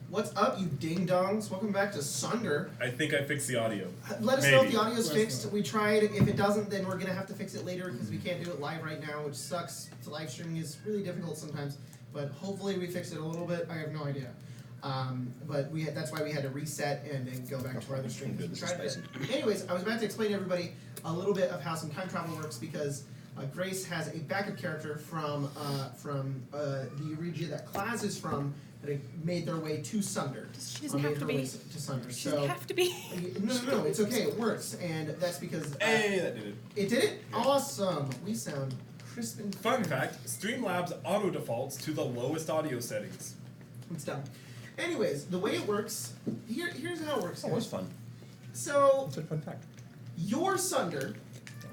What's up, you ding-dongs? Welcome back to Sunder. I think I fixed the audio. Let us know if the audio's fixed. We tried. If it doesn't, then we're going to have to fix it later because we can't do it live right now, which sucks. Live streaming is really difficult sometimes, but hopefully we fix it a little bit. I have no idea. But that's why we had to reset and then go back to our other stream. Anyways, I was about to explain to everybody a little bit of how some time travel works because Grace has a backup character from the Regia that Klaz is from that made their way to Sunder. She doesn't have to be. To Sunder. She doesn't have to be. No, it's okay. It works, and that's because. Hey, that did it. It did it. Yeah. Awesome. We sound crisp and Fun fact: Streamlabs auto defaults to the lowest audio settings. It's done. Anyways, the way it works, here's how it works. Oh, it was fun. So, it's a fun fact. Your Sunder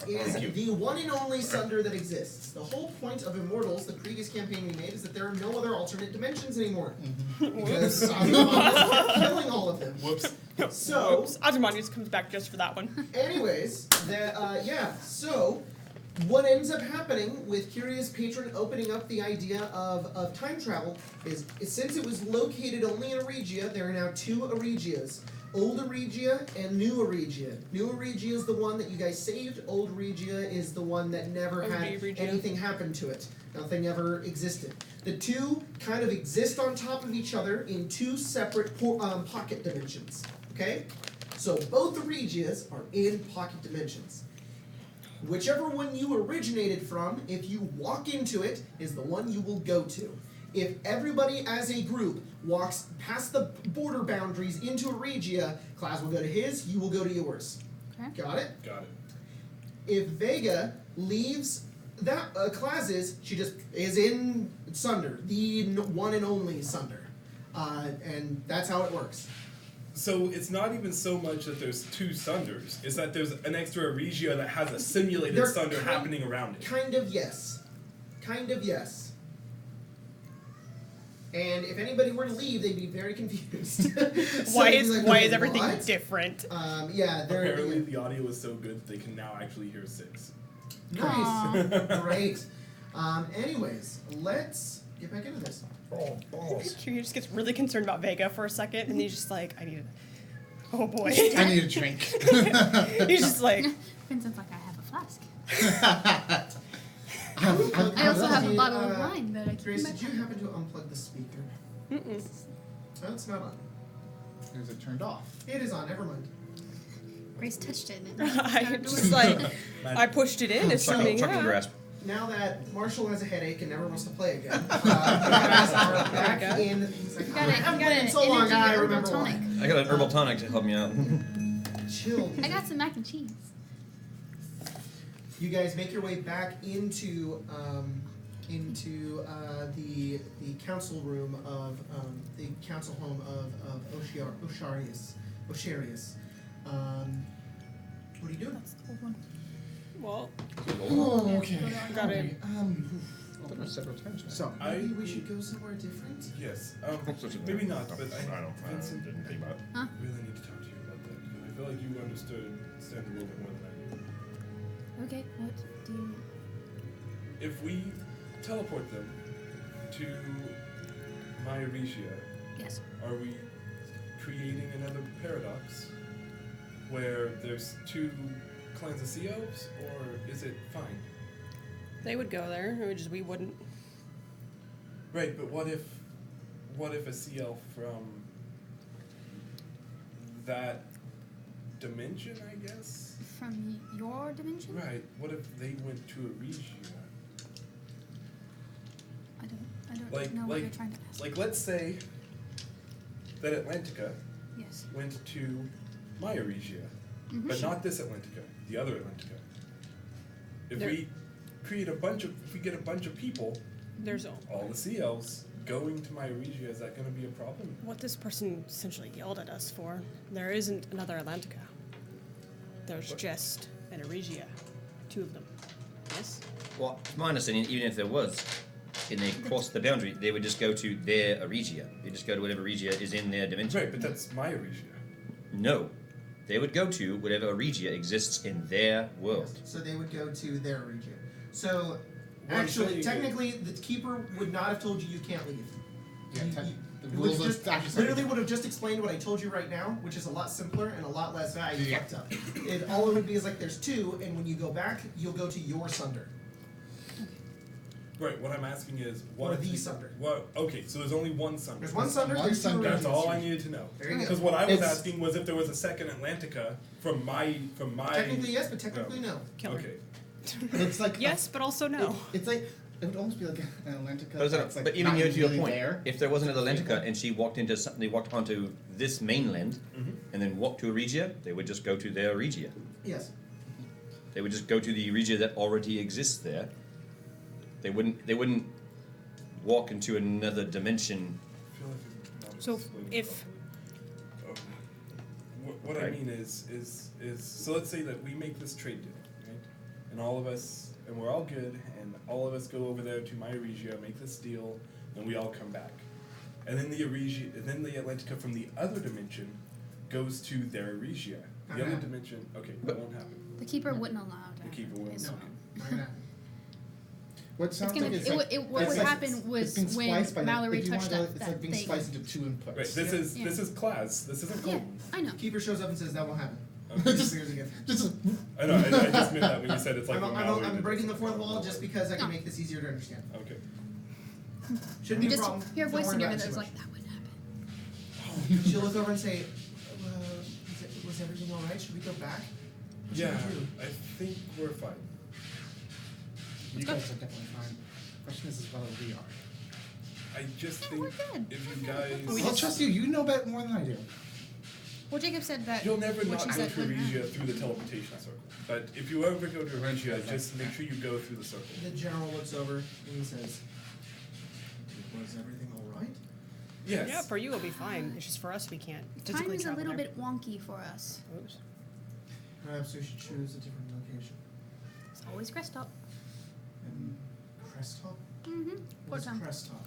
is the one and only Sunder that exists. The whole point of Immortals, the previous campaign we made, is that there are no other alternate dimensions anymore. Because Azumon is killing all of them. Whoops. So, Azumon just comes back just for that one. Anyways, so what ends up happening with Curious Patron opening up the idea of time travel is since it was located only in Eregia, there are now two Eregias. Old Eregia and New Eregia. New Eregia is the one that you guys saved. Old Eregia is the one that never had anything happen to it. Nothing ever existed. The two kind of exist on top of each other in two separate pocket dimensions. Okay? So both Eregias are in pocket dimensions. Whichever one you originated from, if you walk into it, is the one you will go to. If everybody as a group walks past the border boundaries into Eregia, Klaz will go to his, you will go to yours. Okay. Got it? Got it. If Vega leaves that Klaz's, she just is in Sunder, the one and only Sunder. And that's how it works. So it's not even so much that there's two Sunders, it's that there's an extra Eregia that has a simulated Sunder happening around it. Kind of yes. Kind of yes. And if anybody were to leave, they'd be very confused. Why is everything different? Apparently the audio is so good they can now actually hear 6. Nice. Great. Anyways, let's get back into this. He just gets really concerned about Vega for a second, and he's just like, oh boy. I need a drink. He's just like... Vincent's like, I have a flask. I also have a bottle of wine that I keep Grace, in my did you happen to unplug the speaker? Mm-mm. No, it's not on. Is it turned off? It is on, never mind. Grace touched it. I just like, I pushed it in, assuming, Now that Marshall has a headache and never wants to play again, you guys are back in. He's like, I haven't played in so long, I remember why. I got an herbal tonic to help me out. Chill. I got some mac and cheese. You guys make your way back into the council room of the council home of Osharius. What are you doing? That's the old one. Well, Oh, okay. Got it. There are several times now. So maybe we should go somewhere different. Yes. Maybe not, but Vincent didn't think about it. Huh? really need to talk to you about that because I feel like you understand a little bit more than I do. Okay, what do you... If we teleport them to Myaresia, Yes. are we creating another paradox where there's two clans of sea elves, or is it fine? they would go there, we wouldn't. Right, but what if a sea elf from that dimension, I guess? From your dimension? Right. What if they went to Eregia? I don't know what you're trying to ask. Like, let's say that Atlantica Yes. went to Myaresia, but not this Atlantica, the other Atlantica. If we get a bunch of people, There's all the sea elves going to Myaresia, is that going to be a problem? what this person essentially yelled at us for. There isn't another Atlantica. There's just an Eregia. 2 of them. Yes? Well, to my understanding, even if there was, and they crossed the boundary, they would just go to their Eregia. They just go to whatever Eregia is in their dimension. Right, but that's Myaresia. No. They would go to whatever Eregia exists in their world. Yes. So they would go to their region. So Well, actually, so technically, the keeper would not have told you can't leave. Yeah, The Which rules are just, actually literally would have just explained what I told you right now, which is a lot simpler and a lot less you Yeah. fucked up. All it would be is like there's two, and when you go back, you'll go to your Sunder. Right. What I'm asking is what Or the Sunder. What? Okay. So there's only one Sunder. There's one Sunder, One there's two Sunder. That's Arabians. all I needed to know. There you go. Because what I was It's- asking was if there was a second Atlantica from my. Technically yes, but technically no. Killer. Okay. But it's like Yes, but also no. It's like it would almost be like an Atlantica. But, that's like but even not to your really point, there. if there wasn't an Atlantica and she walked into something, they walked onto this mainland and then walked to a Regia, they would just go to their Regia. Yes. They would just go to the Regia that already exists there. They wouldn't walk into another dimension. I feel like it's not So explained if well. What I Right. mean is so let's say that we make this trade deal, right? And all of us, and we're all good, and all of us go over there to my Regia, make this deal, and we all come back. And then the Regia, and then the Atlantica from the other dimension goes to their Regia. The other dimension, okay, that won't happen. The keeper wouldn't allow that. The keeper wouldn't is- allow Yeah. What It's sounds gonna. like it's It, like, would- what it's would like happen it's was been when spliced by Mallory if you touched wanna- that, it's like being thing. spliced into two inputs. Right, this Yeah. is class. This isn't Yeah, golden. I know. Keeper shows up and says that will happen. Okay. Just- Fingers again. Just I know, I just meant that when you said it's like I'm, when I'm, Mallory I'm did breaking the this. fourth wall just because I can No. make this easier to understand. Okay. Shouldn't be a Just problem. hear a Don't voice worry in your about head it too that's much. like, that wouldn't happen. She'll look over and say, was everything alright? Should we go back? What should Yeah, we do? I think we're fine. you guys are definitely fine. Question is whether we are. I just Yeah, think we're good. if you guys, I'll trust you. You know better more than I do. Well, Jacob said that. you'll never what not she go said to wouldn't Regia happen. through the teleportation circle. But if you ever go to Regia, just make sure you go through the circle. The general looks over and he says, was everything alright? Yes. yeah, for you it'll be fine. It's just for us we can't Time physically is a travel little there. bit wonky for us. Oops. Perhaps we should choose a different location. It's always crest top. And Crest Top? Mm-hmm. What Port is Town. Crest Top?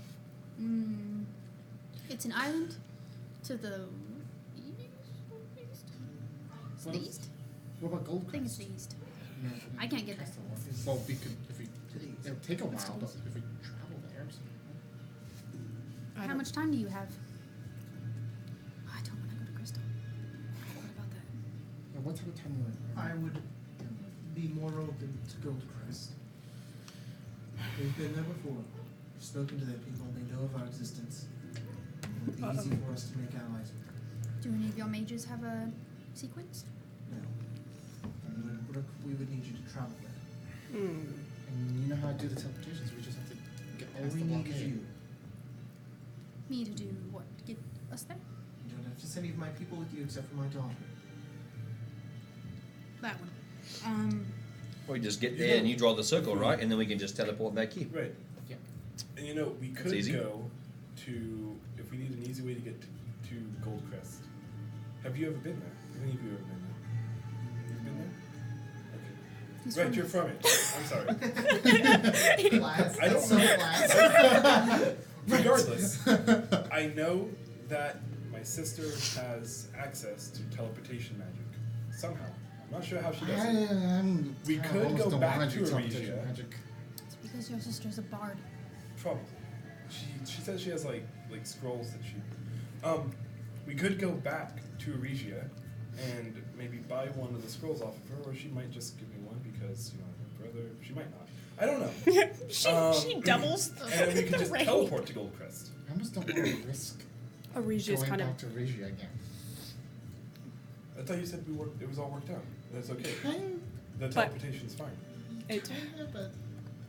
Mm, it's an island to the east. It's What the is- east. What about Gold I think it's Crest? the east. No, I can't get there. Well, we could if we. To the east. It'll take a That's while, close. but if we travel there. I How don't- much time do you have? Oh, I don't want to go to Crystal. What about that? What type of time are we? I would be more open to Gold Crest. We've been there before. We've spoken to their people. They know of our existence. It would be easy for us to make allies with them. Do any of your mages have a sequence? No. We would need you to travel there. And you know how to do the teleportations. We just have to get All past we the need blockade. is you. Me to do what? To get us there? You don't have to send any of my people with you except for my daughter. That one. Or we just get there and you draw the circle, right? And then we can just teleport back here. Right. Yeah. And you know, we could easy. go to, if we need an easy way to get to Goldcrest. Have you ever been there? Have any of you ever been there? You've been there? Okay. He's Right, from you're this. from it. I'm sorry. Class. I don't That's so know. class. Regardless, I know that my sister has access to teleportation magic. Somehow. I'm not sure how she does it. We I could almost go don't back wanna to do teleportation Regia. magic. It's because your sister's a bard. Probably. She says she has like scrolls that she. We could go back to Regia and maybe buy one of the scrolls off of her, or she might just give me one because her brother. She might not. I don't know. she doubles And then we could the just rank. teleport to Goldcrest. I almost don't want to risk A Regia is going kind of back to Regia again. I thought you said it was all worked out. That's okay. The But- teleportation's fine. it, Yeah, but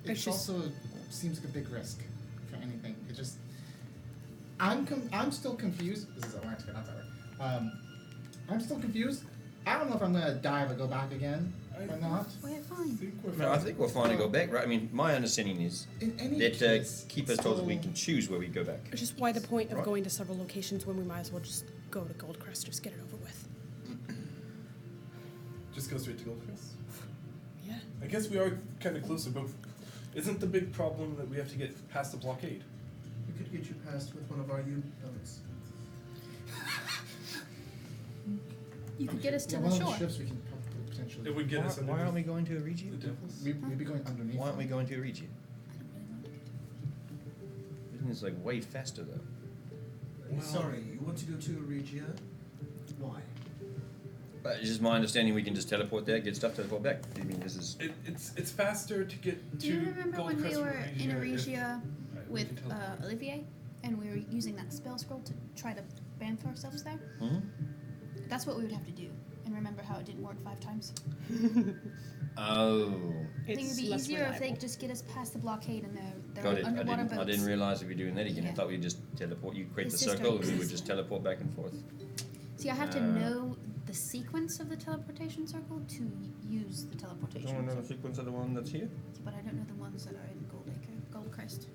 It's it just- also seems like a big risk for anything. It just, I'm still confused. This is Atlantica, not Tyler. I'm still confused. I don't know if I'm gonna die if I go back again or not. We're I fine. think we're No, I fine. think we're fine to go back, right? I mean, my understanding is In any that case, Keeper's told us we so- can choose where we go back. it's just why the point of Right. going to several locations when we might as well just go to Goldcrest, just get it over with. Just go straight to Goldcrest. Yeah. I guess we are kind of closer, but isn't the big problem that we have to get past the blockade? We could get you past with one of our U-boats. You could get us to Yeah, the one of shore. the ships we can probably potentially. It would get us Why aren't we going to a Regia? The devils? We'd be going underneath. Why aren't we them. going to a Regia? Isn't this like way faster though? Sorry, you want to go to Regia? Why? It's just my understanding we can just teleport there, get stuff, teleport back. I mean, this is. It's faster to get to Do you remember Gold when we Crest from were in Regia Eregia we with can teleport. Olivier, and we were using that spell scroll to try to bamf ourselves there? Hmm? That's what we would have to do. And remember how it didn't work 5 times? Oh. I think it'd be less easier if they reliable. could just get us past the blockade and their Got it. underwater boats. I didn't realize we'd be doing that again. I Yeah. thought we'd just teleport. You create The the system circle, and we would exists. just teleport back and forth. See, I have to Uh, know the sequence of the teleportation circle to use the teleportation circle. sequence of the one that's here? But I don't know the ones that are in Gold Crest.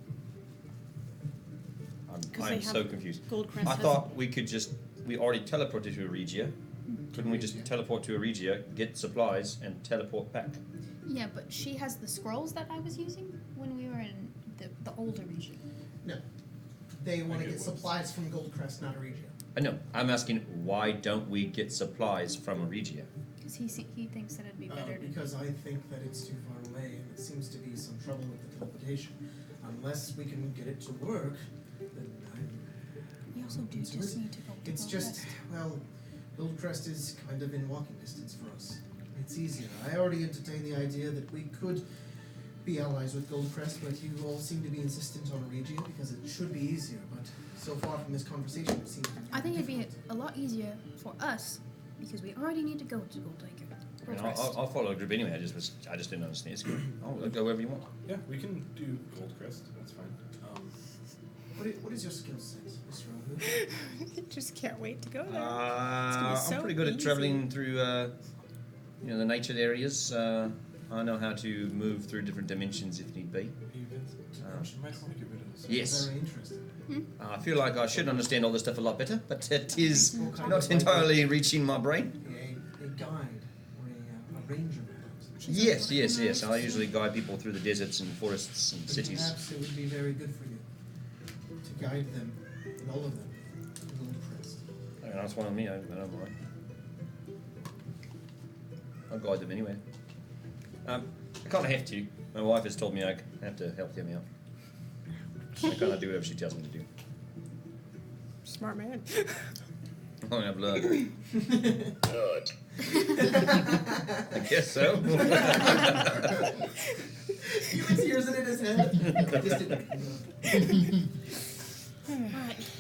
Because I'm they so have confused. Gold Crest I has- thought we could just. We already teleported to Regia. Couldn't we just teleport to Regia, get supplies, and teleport back? Yeah, but she has the scrolls that I was using when we were in the older region. No. They want to it get was. supplies from Goldcrest, not Regia. No, I'm asking why don't we get supplies from Regia? Because he thinks that it'd be better to. Because I think that it's too far away and it seems to be some trouble with the teleportation. Unless we can get it to work, then We also do It's just really- need to go to it's Gold just, Crest. well, Goldcrest is kind of in walking distance for us. It's easier. I already entertained the idea that we could be allies with Goldcrest, but you all seem to be insistent on Regia because it should be easier. But so far from this conversation, it seems to be I think it'd be difficult. a lot easier for us because we already need to go to Gold I mean, I'll follow a group anyway. I just didn't understand. It's good. I'll go wherever you want. Yeah, we can do Gold Crest. That's fine. What is your skill set, Mr. Rahu? Just can't wait to go there. gonna be so I'm pretty good at easy. traveling through, the natured areas. I know how to move through different dimensions if need be. You might want to get rid of this. Yes. Very interesting. I feel like I should understand all this stuff a lot better, but it is What kind not of entirely reaching my brain. A guide or a ranger, perhaps. Yes. I usually guide people through the deserts and forests and But cities. perhaps it would be very good for you to guide them, and all of them, to Goldcrest. I mean, that's one of me. I don't mind. I'll guide them anyway. I kind of have to. My wife has told me I have to help them out. I kind of do whatever she tells me to do. Smart man. I don't have blood. Good. I guess so. He was tears in his head. Just didn't. Alright.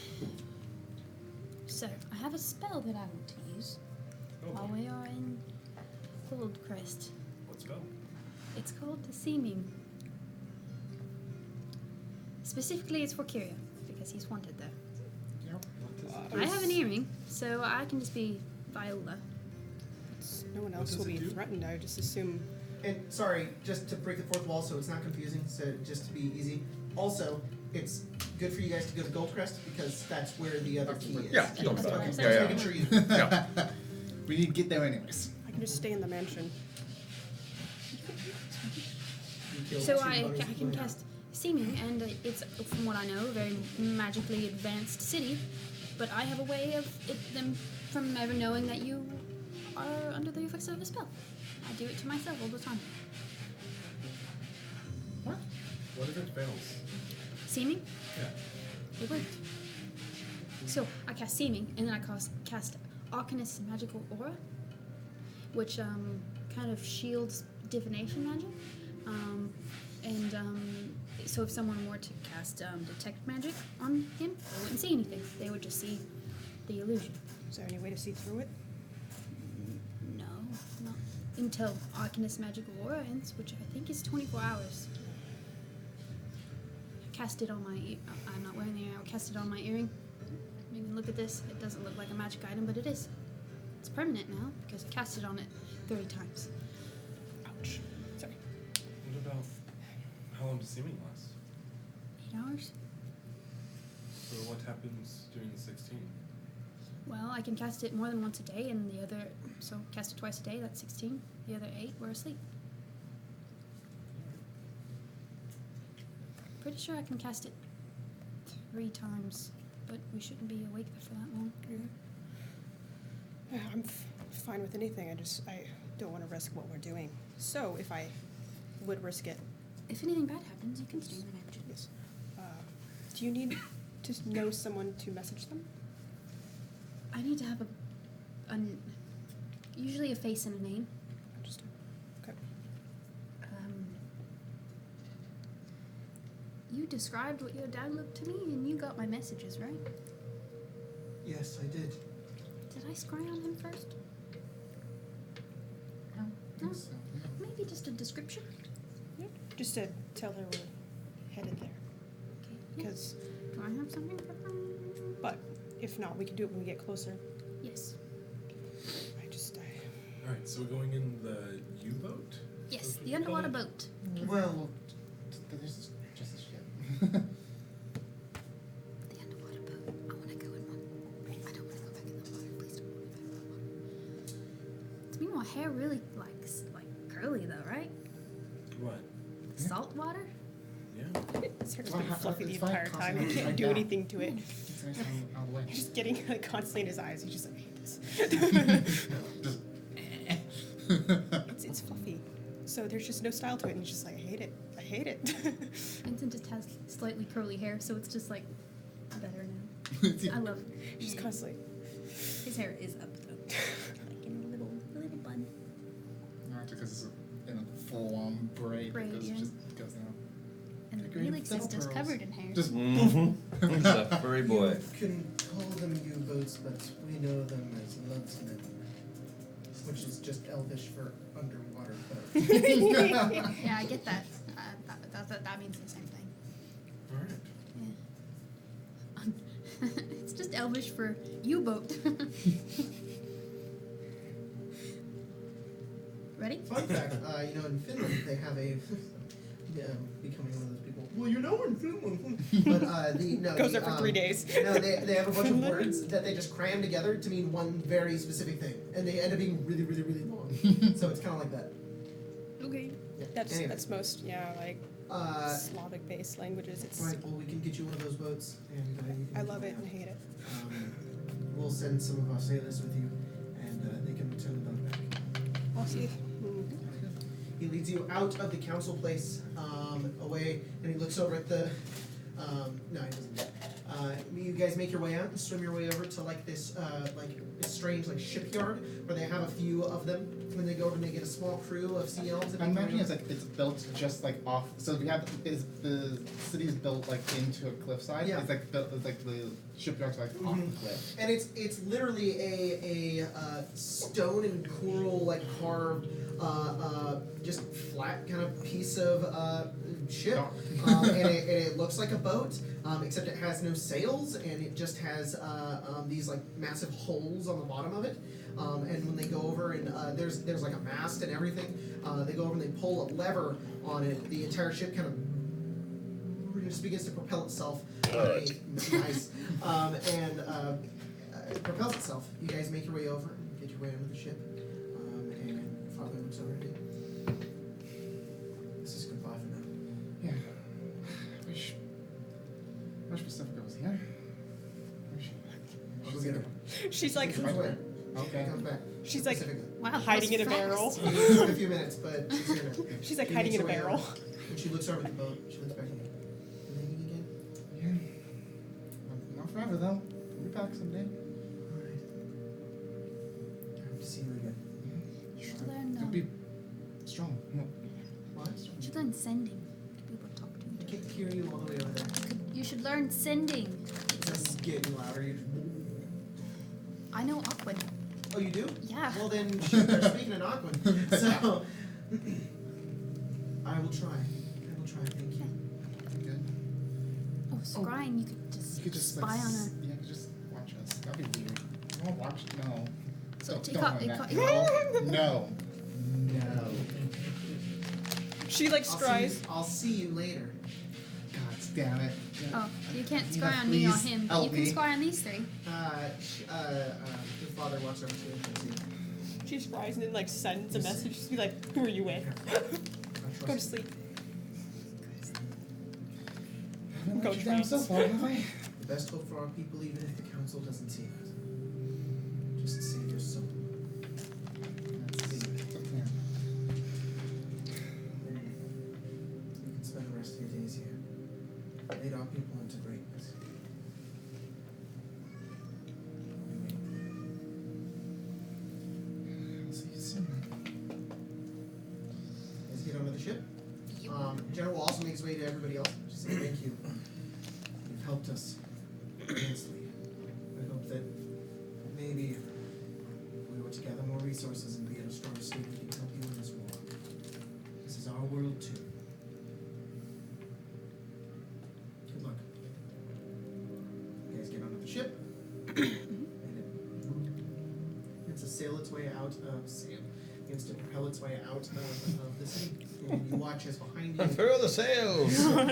So, I have a spell that I want to use while we are in Gold Crest. Let's go. It's called the Seeming. Specifically, it's for Kyria, because he's wanted there. I have an earring, so I can just be Viola. No one What else does will it be do? threatened. I would just assume. And sorry, just to break the fourth wall so it's not confusing, so just to be easy. Also, it's good for you guys to go to Goldcrest because that's where the other key is. Yeah, Gold Okay, Crest. just making sure you know. We need to get there anyways. I can just stay in the mansion. You kill So two I bunnies can with one cast Seeming, and it's, from what I know, a very magically advanced city. But I have a way of them from never knowing that you are under the effects of a spell. I do it to myself all the time. What? What if it fails? Seeming? Yeah. It worked. So I cast Seeming, and then I cast Arcanist's Magical Aura, which kind of shields divination magic. So if someone were to cast Detect Magic on him, they wouldn't see anything. They would just see the illusion. Is there any way to see through it? No, not until Arcanist's Magical Aura ends, which I think is 24 hours. I cast it on my. I'm not wearing the earring. I cast it on my earring. You can look at this. It doesn't look like a magic item, but it is. It's permanent now because I cast it on it 30 times. Ouch. Sorry. What about how long does seeming last? 8 hours. So what happens during the 16? Well, I can cast it more than once a day, and so cast it twice a day. That's 16. The other 8 were asleep. Pretty sure I can cast it 3 times, but we shouldn't be awake for that long. Yeah, I'm fine with anything. I don't want to risk what we're doing. So if I would risk it, If anything bad happens, you can stay in the mansion. yes. Do you need to know someone to message them? I need to have usually a face and a name. Interesting. Okay. You described what your dad looked to me, and you got my messages, right? Yes, I did. Did I scry on him first? I don't think so. Maybe just a description. Yep. Just to tell her we're headed there. Okay. Because, Do I have something for her? but if not, we can do it when we get closer. Yes. Alright, so we're going in the U-boat? Yes, That's what the you call underwater it? boat. Well, There's just a ship. The underwater boat. I want to go in one. I don't want to go back in the water. Please don't put me back in the water. To me, my hair really like curly though, right? What? Salt water. Yeah. It's Well, been fluffy the it's fine, entire time. constantly He can't like do that. anything to it. It's nice out of the way. He's just getting like, constantly in his eyes. He's just like, I hate this. Just. It's fluffy. So there's just no style to it. And he's just like, I hate it. I hate it. Vincent just has slightly curly hair, so it's just like better now. I love Just constantly. his hair is up though, like in a little bun. Not because it's in a full-on braid. Braid, Because yeah. it just goes down. And the Great Felix is little just pearls. covered in hair. Just. He's a furry boy. you can call them U-boats, but we know them as Ludsmen, which is just Elvish for underwater boat. Yeah, I get that. That means the same thing. Alright. Yeah. It's just Elvish for U-boat. Ready? Fun fact, in Finland they have a becoming one of those people. Well, in Finland. But Goes there for 3 days. No, they have a bunch of words that they just cram together to mean one very specific thing, and they end up being really, really, really long. So it's kind of like that. Okay. Yeah. That's Anyway, that's most like Slavic-based languages. It's right. Well, we can get you one of those boats, and you can I love fly it out. and hate it. We'll send some of our sailors with you, and they can return the boat back. I'll see. He leads you out of the council place, away, and he looks over at the. No, he doesn't. You guys make your way out and swim your way over to this strange shipyard where they have a few of them. When they go over and they get a small crew of sea elves. I'm imagining it's built just off. So we have the city is built into a cliffside. Yeah. It's built. It's the shipyard's off the cliff. And it's literally a stone and coral carved just flat kind of piece of ship, and it looks like a boat, except it has no sails and it just has these massive holes on the bottom of it. And when they go over and there's a mast and everything, they go over and they pull a lever on it. The entire ship kind of just begins to propel itself. Nice. And it propels itself. You guys make your way over and get your way under the ship. And Father looks over at you. This is goodbye for now. Yeah. Wish Pacifica was here. She'll get her. She's like She's right away. Okay. She comes back. She's like Pacifica. Wow. hiding in a that's barrel. fast. It took a few minutes, but she's here now. She's like She hiding makes in a her way barrel. over, and she looks over at the boat. She looks back at you. You leaving again? Yeah. Not forever though. We'll be back someday. Alright. I hope to see you again. You should learn. You'll be strong. What? You should learn sending to be able to talk to I you. can't hear you all the way over there. You should learn sending. Just getting louder. You I know Aquan. Oh, you do? Yeah. Well then, shoot, they're speaking in Aquan. So, I will try. Thank you. Good. Oh, scrying. You could just, You could just spy on her. Yeah, you could just watch us. That'd be weird. I won't watch. No. So Don't it caught- do it that. caught- No. No. She scries. I'll see you later. God damn it. Oh, you can't Nina, scry on me or please him, but help you can me. scry on these three. Your father walks over to you and says, She scries and then sends a message. Just be like, who are you with? Go to sleep. I haven't Go let you down so trans. far, have I? the best hope for our people, even if the council doesn't see it. Just save your soul. That's the plan. Then you can spend the rest of your days here. Lead our people into greatness. ship. General will also make his way to everybody else. Just say thank you. You've helped us immensely. I hope that maybe if we were to gather more resources and be in a stronger state, we can help you in this war. This is our world too. Good luck. You guys get onto the ship. And it begins to sail its way out of sail. Begins to propel its way out of the city. And you watch as behind you. Unfurl the sails! Why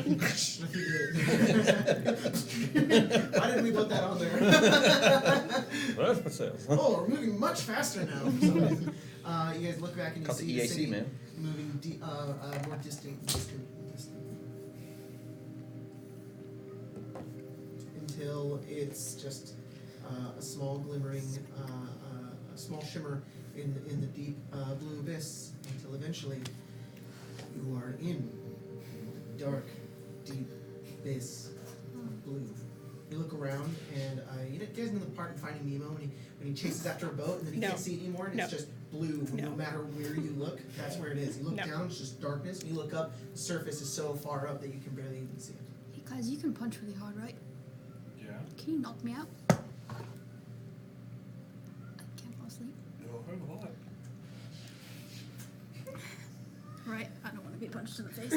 didn't we put that on there? Where's the sails? Oh, we're moving much faster now. You guys look back and you Caught see the the EAC, city man. moving more distant, until it's just a small glimmering, a small shimmer in the deep blue abyss. Until eventually, you are in dark, deep abyss of blue. You look around, and you guys know the part in Finding Nemo when he chases after a boat and then he No. can't see it anymore, and No. it's just blue no. No. matter where you look. That's where it is. You look No. down, it's just darkness. And you look up, the surface is so far up that you can barely even see it. Hey guys, you can punch really hard, right? Yeah. Can you knock me out? I can't fall asleep. It'll hurt a lot. Right, I don't want to be punched in the face.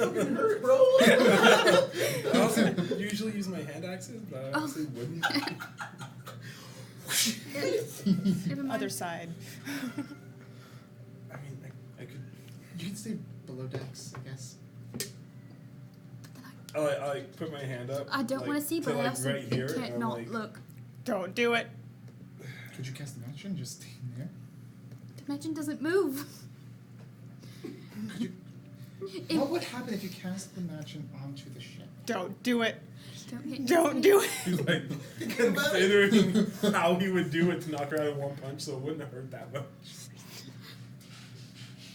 Fucking hurt, bro. I also usually use my hand axes, but I honestly wouldn't. Never mind. Other side. I mean, I could. You can stay below decks, I guess. I like put my hand up. I don't like, want to see, but to, I like, also right here, can't and I'm not like, look. Don't do it. Could you cast Dimension? Just stay in there. Dimension doesn't move. Could you? If- What would happen if you cast the Dimension onto the ship? Don't do it. Don't hit Don't me. do it. He's like considering how he would do it to knock her out in one punch, so it wouldn't have hurt that much.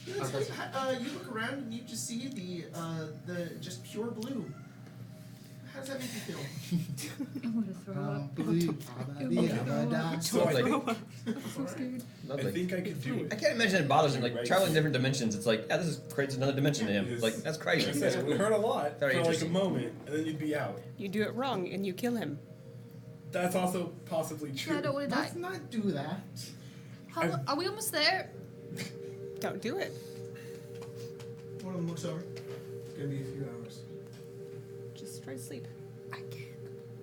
You look around and you just see the just pure blue. How does that make you feel? I want to throw up. Believe So I think, I'm so scared. I Lovely. think I could do I it. can't imagine it bothers him. Like Right. traveling different dimensions, it's like, yeah, this creates another dimension to him. Yes. Like that's Like I crazy. said, it would hurt a lot Very for like a interesting. moment, and then you'd be out. You do it wrong and you kill him. That's also possibly true. I don't want to die. Let's not do that. How, are we almost there? Don't do it. One of them looks over. It's gonna be a few hours. Just try to sleep. I can't.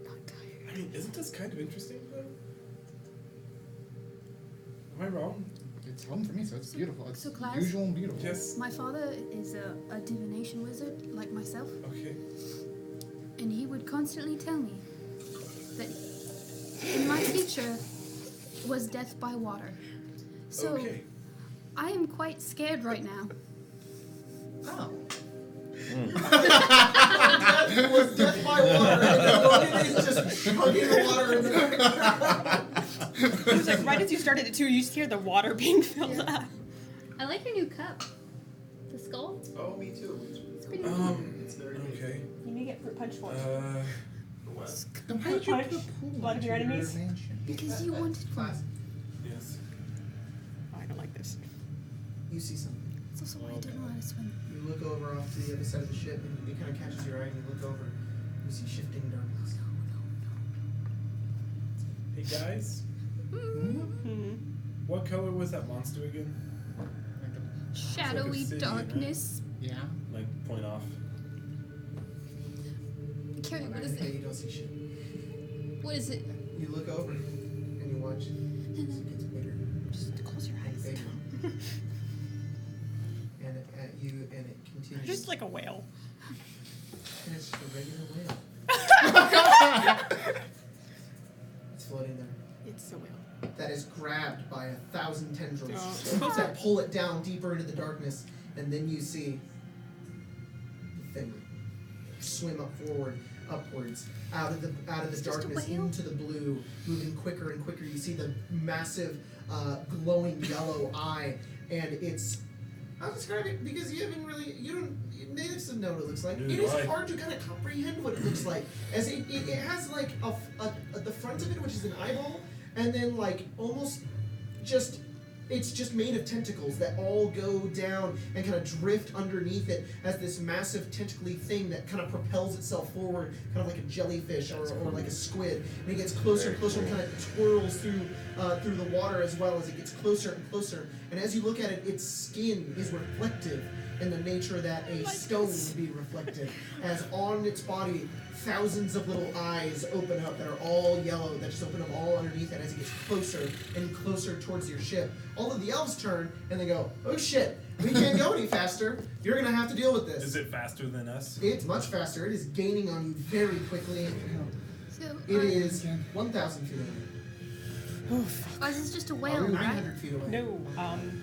Not tired. I mean, isn't this kind of interesting though? Am I wrong? It's home for me, so it's beautiful. It's So, class? usual and beautiful. Yes. My father is a divination wizard, like myself, Okay. and he would constantly tell me that in my future was death by water. So Okay. I am quite scared right now. Oh. Was death by water, and he's just chugging the water in the It was like right as you started it too, you just hear the water being filled up. I like your new cup. The skull. Oh, me too. It's pretty It's very Okay. You may get fruit punch for it. Then why did you Punch put a pool one of into your enemies? mansion? because you wanted one. Class. Yes. I don't like this. You see something. It's also why I don't know how to swim. You look over off to the other side of the ship, and it kind of catches your eye, and you look over. You see shifting darkness. Hey guys, Hmm. what color was that monster again? Shadowy city, right? darkness. Yeah. Like point off. Carrie, what is Okay, it? you don't see shit. What is it? You look over, and you watch. It gets bigger. Just close your And eyes. bigger. And at you, and it continues. Just like a whale. And it's just a regular whale. It's floating there. It's a whale. That is grabbed by 1,000 tendrils Oh. that pull it down deeper into the darkness, and then you see the thing swim upwards, out of the It's just a darkness whale? into the blue, moving quicker and quicker. You see the massive, glowing yellow eye, and it's. I'll describe it because you don't. Natives don't know what it looks like. Neither It do is I. hard to kind of comprehend what it looks like, as it has like the front of it, which is an eyeball, and then like almost just it's just made of tentacles that all go down and kind of drift underneath it as this massive tentacly thing that kind of propels itself forward, kind of like a jellyfish or like a squid. And it gets closer and closer and kind of twirls through the water as well as it gets closer and closer. And as you look at it, its skin is reflective in the nature that a stone would be reflective. As on its body, thousands of little eyes open up that are all yellow, that just open up all underneath it as it gets closer and closer towards your ship. All of the elves turn and they go, oh shit, we can't go any faster. You're gonna have to deal with this. Is it faster than us? It's much faster. It is gaining on you very quickly. So, It is 1,000 feet away. Oh, fuck. oh, is this just a Are whale, we right? 900 feet away? No.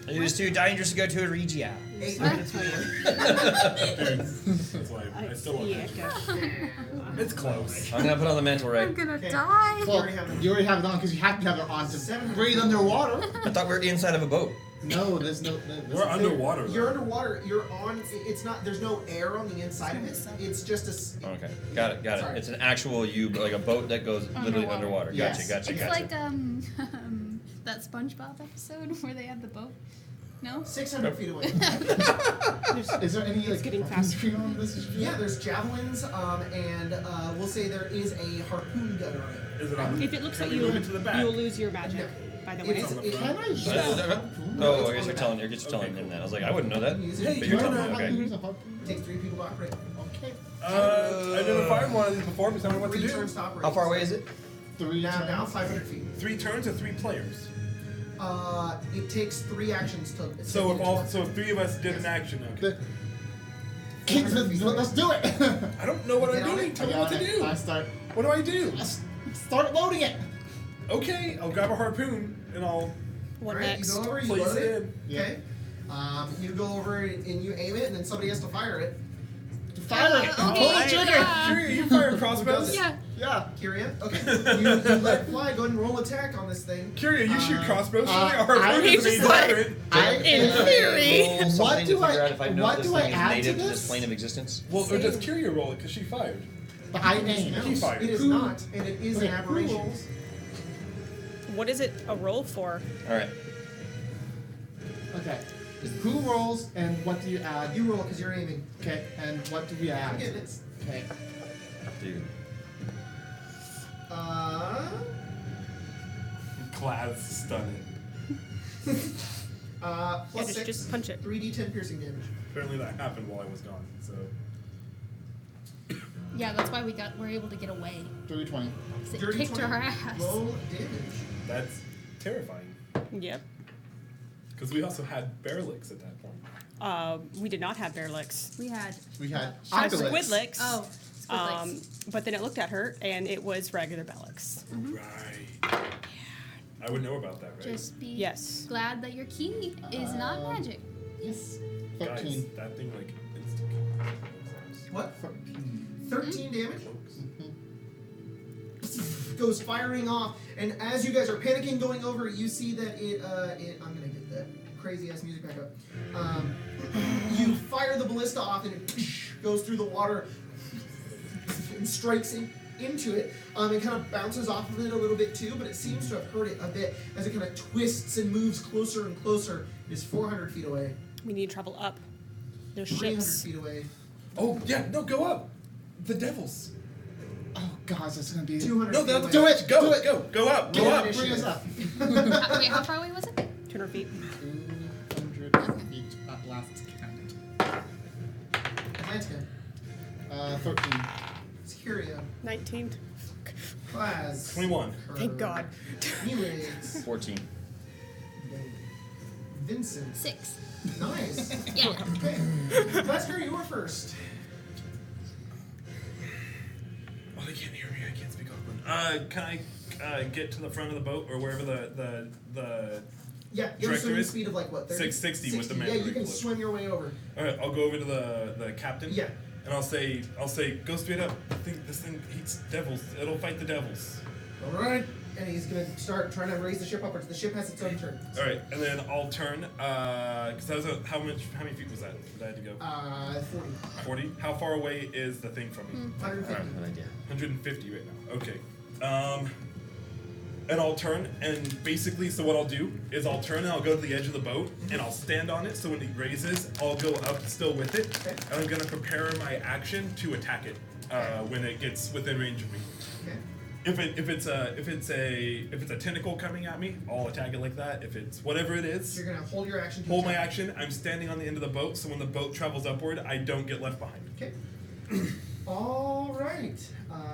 It is too dangerous to go to a Regia. 800 feet away. That's why I still want yeah, it. It's close. I'm gonna put on the mantle ray. I'm gonna Okay. die. Well, already have it. you already have it on because you have to have it on to 700 breathe feet. underwater. I thought we were inside of a boat. No, there's no. We're underwater. You're underwater. You're on. It's not. There's no air on the inside of it. It's just a. Okay, got it. Sorry. It's an actual like a boat that goes literally underwater. Yes. Gotcha. It's like that SpongeBob episode where they had the boat. No? 600 feet away. Is there any like getting weapons faster. on this? Yeah, there's javelins, and we'll say there is a harpoon gun on it. Is it on? If it looks Can like we you, move it to the back? you'll lose your magic. By the way, It's- it- Can I use Yeah. a harpoon? Oh, it's I guess on you're the telling. back. I guess you're telling him that. I was like, I wouldn't know that. Use it. Hey, But you you're know telling me. How to Okay. use a harpoon? It takes 3 people to operate. Okay. I never fired one before, but tell me what to 3 do. turns to operate. How far away is it? 3 Now 500 feet. 3 turns or 3 players? It takes 3 actions to. So if 3 of us did an action, okay. Let's do it. I don't know what Get I'm on doing. it. Tell me what to do. I start. What do I do? Start loading it. Okay, I'll grab a harpoon and I'll what Alright, next? you go over, you place load it it. in. Yeah. Okay. You go over and you aim it, and then somebody has to fire it. Fire it. Okay, Pull the trigger. yeah. Sure, you fire crossbows? Yeah. Yeah. Kyria, okay. You let it fly. Go ahead and roll attack on this thing. Curia, you shoot crossbows. Surely a I- harpoon He's is an just easy like- weapon. In theory. Roll What something to do I- figure out if I know what this do thing I is add to native to this? this plane of existence. Well, or does Curia roll it because she fired? But I aim. He fired. It is Who- not, and it is Okay, an who aberration. rolls? What is it a roll for? All right. Okay. Who rolls and what do you add? You roll because you're aiming. Okay. And what do we I'm add? getting it. Okay. Dude. Class stunning. Plus 6. just punch it. 3d10 piercing damage. Apparently that happened while I was gone. So Yeah, that's why we're able to get away. 320. 'Cause it Dirty kicked 20. our ass. Roll damage. that's terrifying. Yep. Because we also had bear licks at that point. We did not have bear licks. We had. We had Had Ibelix. squid licks. Oh, squid licks. But then it looked at her, and it was regular Bellix. Right. I would know about that, right? Just be Yes. glad that your key is not magic. Yes. Guys, 13. that thing like instant. What? 13. 13 damage. Goes firing off, and as you guys are panicking going over, you see that I'm gonna get that crazy ass music back up. You fire the ballista off, and it goes through the water and strikes into it. It kind of bounces off of it a little bit too, but it seems to have hurt it a bit as it kind of twists and moves closer and closer. It is 400 feet away, We need to travel up. There's 300 ships. feet away, Oh yeah, no, go up. The devils. Oh, gosh, that's gonna be. 200 No, feet that's away. Do it! Go, Do it! go up, go Roll up. initiative. Bring us up. Wait, how far away was it? 200 feet. 200 feet at last count. Atlantica. 13. Syria. 19. Class. 21. Thank God. Helix. 14. Vincent. 6. Nice. Yeah. Okay. Wesker, you were first. Oh, they can't hear me. I can't speak Auckland. Can I get to the front of the boat or wherever the Yeah, you have a Director swimming is? speed of like what? 30? 660 with the Yeah, you can maneuver. swim your way over. All right, I'll go over to the captain. Yeah. And I'll say, go straight up. I think this thing eats devils. It'll fight the devils. All right. And he's gonna start trying to raise the ship upwards. The ship has its own turn. All right, and then I'll turn. Because that was how many feet was that? That I had to go. 40. 40. How far away is the thing from me? 150. Good idea. 150 right now. Okay. and I'll turn, and basically, so what I'll do is I'll turn and I'll go to the edge of the boat, and I'll stand on it, so when it raises, I'll go up still with it, Okay. and I'm gonna prepare my action to attack it when it gets within range of me. Okay. If it's a tentacle coming at me, I'll attack it like that. If it's whatever it is, So you're gonna hold your action. To hold my attack. action. I'm standing on the end of the boat, so when the boat travels upward, I don't get left behind. Okay. All right.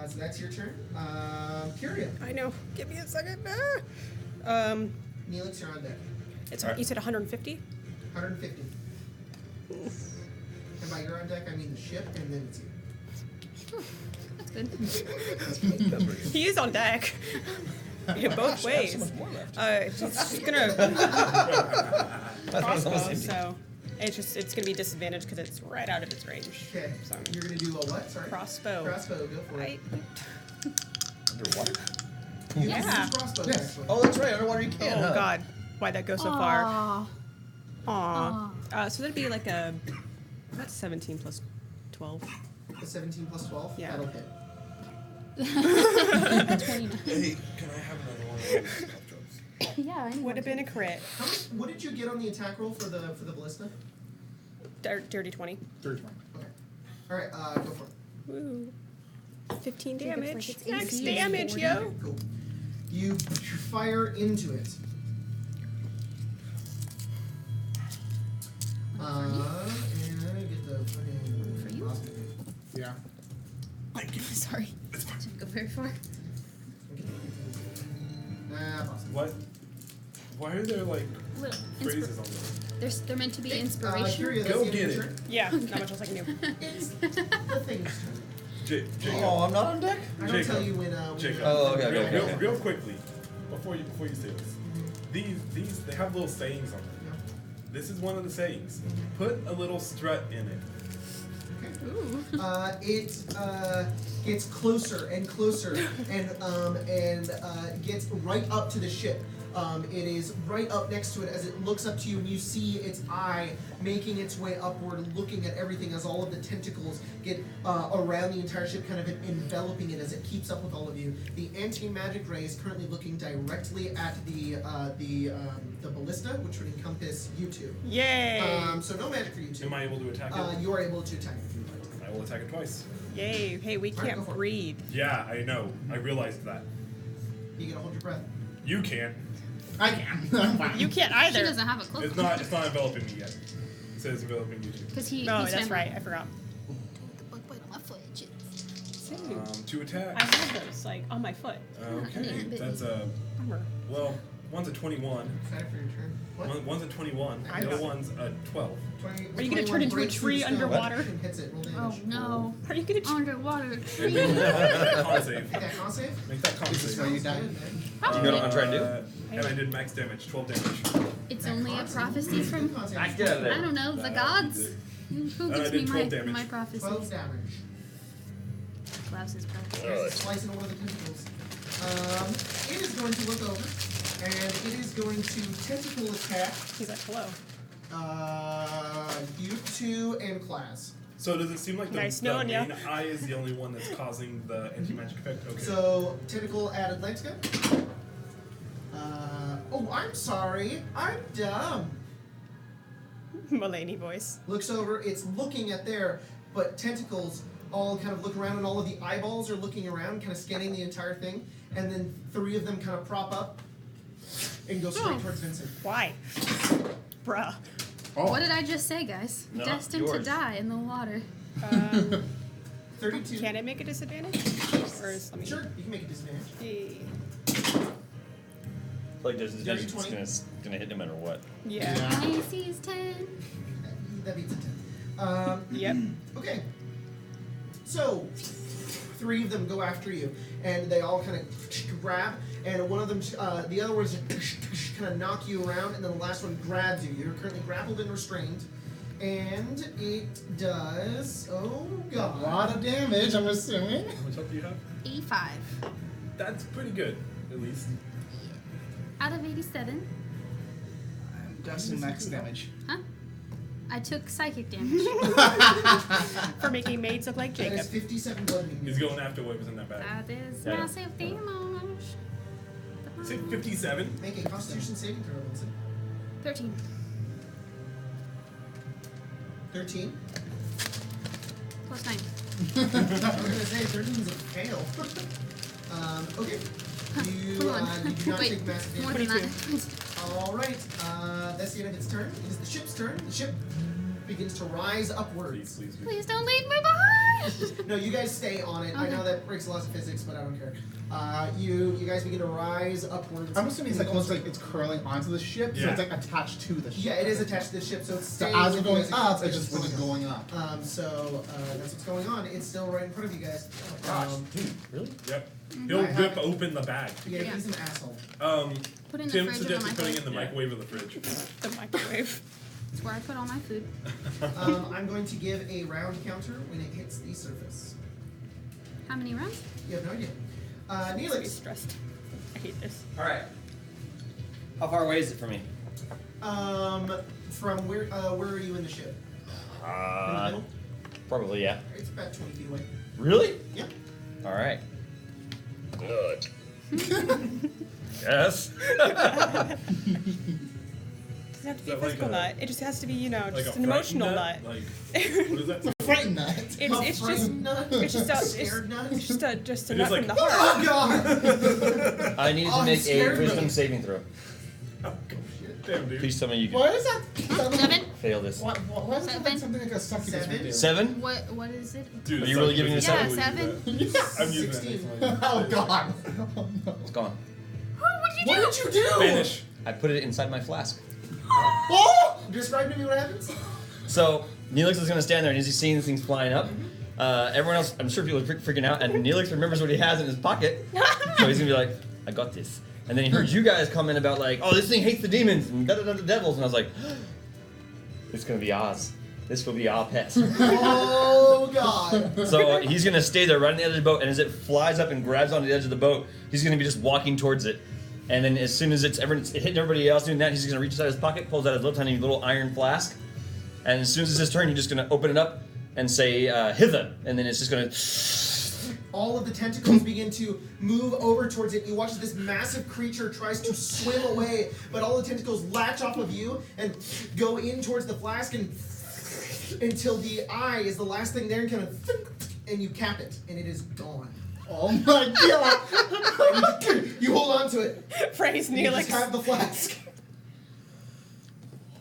So that's your turn. Kyria. I know. Give me a second. Neelix, you're on deck. It's Alright. you said 150. 150. And by you're on deck, I mean the ship, and then it's you. That's good. He is on deck. Yeah, both ways. So much more left. It's gonna That's crossbow, almost empty. so it's gonna be disadvantaged because it's right out of its range. Okay. So You're gonna do a what? Sorry. crossbow. Crossbow. Go for it. Underwater? Yeah. Use crossbow. Yes. Actually. Oh, that's right. Underwater you Oh can. huh? God, why'd that go so far? Aw. Aw. So that'd be like that's 17 plus 12. A 17 plus 12. Yeah. That'll hit. 29. Hey, can I have another one of those tough jobs? Yeah, I Would have been a crit. How much? What did you get on the attack roll for the ballista? Dirty 20. 31. Okay. All right. Go for it. Woo. 15 Think it's damage. like its Max AC is damage, 40. yo. Cool. You fire into it. And get the fucking For you? crossbow. Yeah. Sorry. Didn't go very far. Awesome. What? Why are there like Little phrases on this? they're meant to be inspiration. Kyria, that's Go the end get of your it. turn. Yeah, not much else I can do. It's the thing's turn. Jacob. Oh, I'm not on deck? I don't Jacob. tell you when. Jacob. Oh, okay, okay, real, okay. real quickly, before you say this, these they have little sayings on them. This is one of the sayings. Put a little strut in it. Ooh. It gets closer and closer and gets right up to the ship. It is right up next to it as it looks up to you, and you see its eye making its way upward, looking at everything as all of the tentacles get around the entire ship, kind of enveloping it as it keeps up with all of you. The anti-magic ray is currently looking directly at the ballista, which would encompass you two. Yay! So no magic for you two. Am I able to attack it? You are able to attack it if you would like. I will attack it twice. Yay! Hey, we Alright, can't go for it. breathe. Yeah, I know. I realized that. You gotta hold your breath. You can't. I can. I'm fine. You can't She either. doesn't have a cloak. It's not enveloping me yet. It says enveloping you too. Because he. No, he that's swam right. I forgot. The bug bite on my foot. Shit. Two I attacks. have those like on my foot. Okay, that's a Bummer. well. One's a 21. Excited for your turn. What? One's a 21. I The other know. one's a 12. 20, Are you gonna turn into a tree underwater? Hits it. Roll damage. Oh no. Are you gonna? Underwater. And then make that con save. Make that con save. Make that con This is save. where you Sounds die. good, man. Do you know what I'm trying to do? And I did max damage, 12 damage. It's That only a con save. prophecy from. Con save. I get out of I there. don't know, the That gods. did. Who And I gives me did 12 my damage. 12 prophecies? damage. Klaus's prophecies. Good. Slicing one of the tentacles. It is going to look over, and it is going to tentacle attack He's like, hello. you two and Class. So does it seem like the, Nice the knowing ya. main eye is the only one that's causing the anti-magic effect? Okay. So tentacle at Atlantica. Oh, I'm sorry. I'm dumb. Mulaney voice. Looks over. It's looking at there, but tentacles all kind of look around, and all of the eyeballs are looking around, kind of scanning the entire thing. And then 3 of them kind of prop up and go straight Oh. towards Vincent. Why? Bruh. Oh. What did I just say, guys? No, Destined to yours. die in the water. 32. Can it make a disadvantage? Or is let me Sure, you can make a disadvantage. Hey. Like, there's Dirty it's 20. gonna hit no matter what. Yeah. Yeah. My AC is 10. That beats a 10. Yep. Okay. So, 3 of them go after you, and they all kind of grab, and one of them, the other ones just kind of knock you around, and then the last one grabs you. You're currently grappled and restrained, and it does, oh A god. lot of damage, I'm assuming. How much health do you have? 85. That's pretty good, at least. Out of 87. I'm guessing max damage. Huh? I took psychic damage. For making maids look like That is Jacob. 57 bludgeoning. He's going after what was in that bag. That is Yeah. massive damage. Say 57. Make a Constitution saving throw, Vincent. 13. 13. Plus 9. I was gonna say 13 is a fail. Okay. You do not Wait, take massive more damage. than that. All right. That's the end of its turn. It is the ship's turn. The ship begins to rise Please, upwards. please, please. Please don't leave me behind! No, you guys stay on it. I know Okay. that breaks laws of physics, but I don't care. You guys begin to rise upwards. I'm assuming it's like almost like it's curling onto the ship, so Yeah. it's like attached to the ship. Yeah, it is attached to the ship, so it's So staying as we're with going you as up, it it's just keeps going up. So that's what's going on. It's still right in front of you guys. Dude, really? Yep. I He'll have- rip open the bag. Yeah, Yeah. he's an asshole. Put in the Tim fridge suggested of putting my in the microwave or the fridge. The microwave. That's where I put all my food. I'm going to give a round counter when it hits the surface. How many rounds? You have no idea. I'm Neelix. stressed. I hate this. Alright. How far away is it from me? From where are you in the ship? In the middle? Probably, yeah. It's about 20 feet away. Really? Yep. Alright. Good. Yes. It doesn't have to be a Is that like physical a- nut. It just has to be, you know, Like just a an emotional frightened nut. Like, what is that? Frightened nut. It's A just frightened nut? it's just a Scared nut? it's just a It is nut like- from the heart. Oh god! I needed Oh, to he make a scared me. wisdom saving throw. Damn, dude. Please tell me you can What is that? 7? fail this. Why is it like 7? something like a succubus would 7? do? 7? What is it? Dude, Are you really giving it's this like- up? Yeah, I'm using Yeah. that. I'm using 16. that. Oh god. Oh, no. It's gone. What did you What do? did you do? Spanish. I put it inside my flask. Oh! Describe to me what happens. So, Neelix is gonna stand there and as he's seeing things flying up, everyone else, I'm sure people are freaking out, and Neelix remembers what he has in his pocket. So he's gonna be like, I got this. And then he heard you guys comment about like, oh, this thing hates the demons and da da da the devils, and I was like, it's gonna be ours. This will be our pet. Oh god! So he's gonna stay there right on the edge of the boat, and as it flies up and grabs onto the edge of the boat, he's gonna be just walking towards it. And then as soon as it's hitting everybody else doing that, he's gonna reach inside his pocket, pulls out his little tiny little iron flask, and as soon as it's his turn, he's just gonna open it up and say, hither, and then it's just gonna. All of the tentacles begin to move over towards it. You watch as this massive creature tries to swim away, but all the tentacles latch off of you and go in towards the flask and until the eye is the last thing there and kind of and you cap it and it is gone. Oh my god! You hold on to it. Praise You just Neelix. have the flask.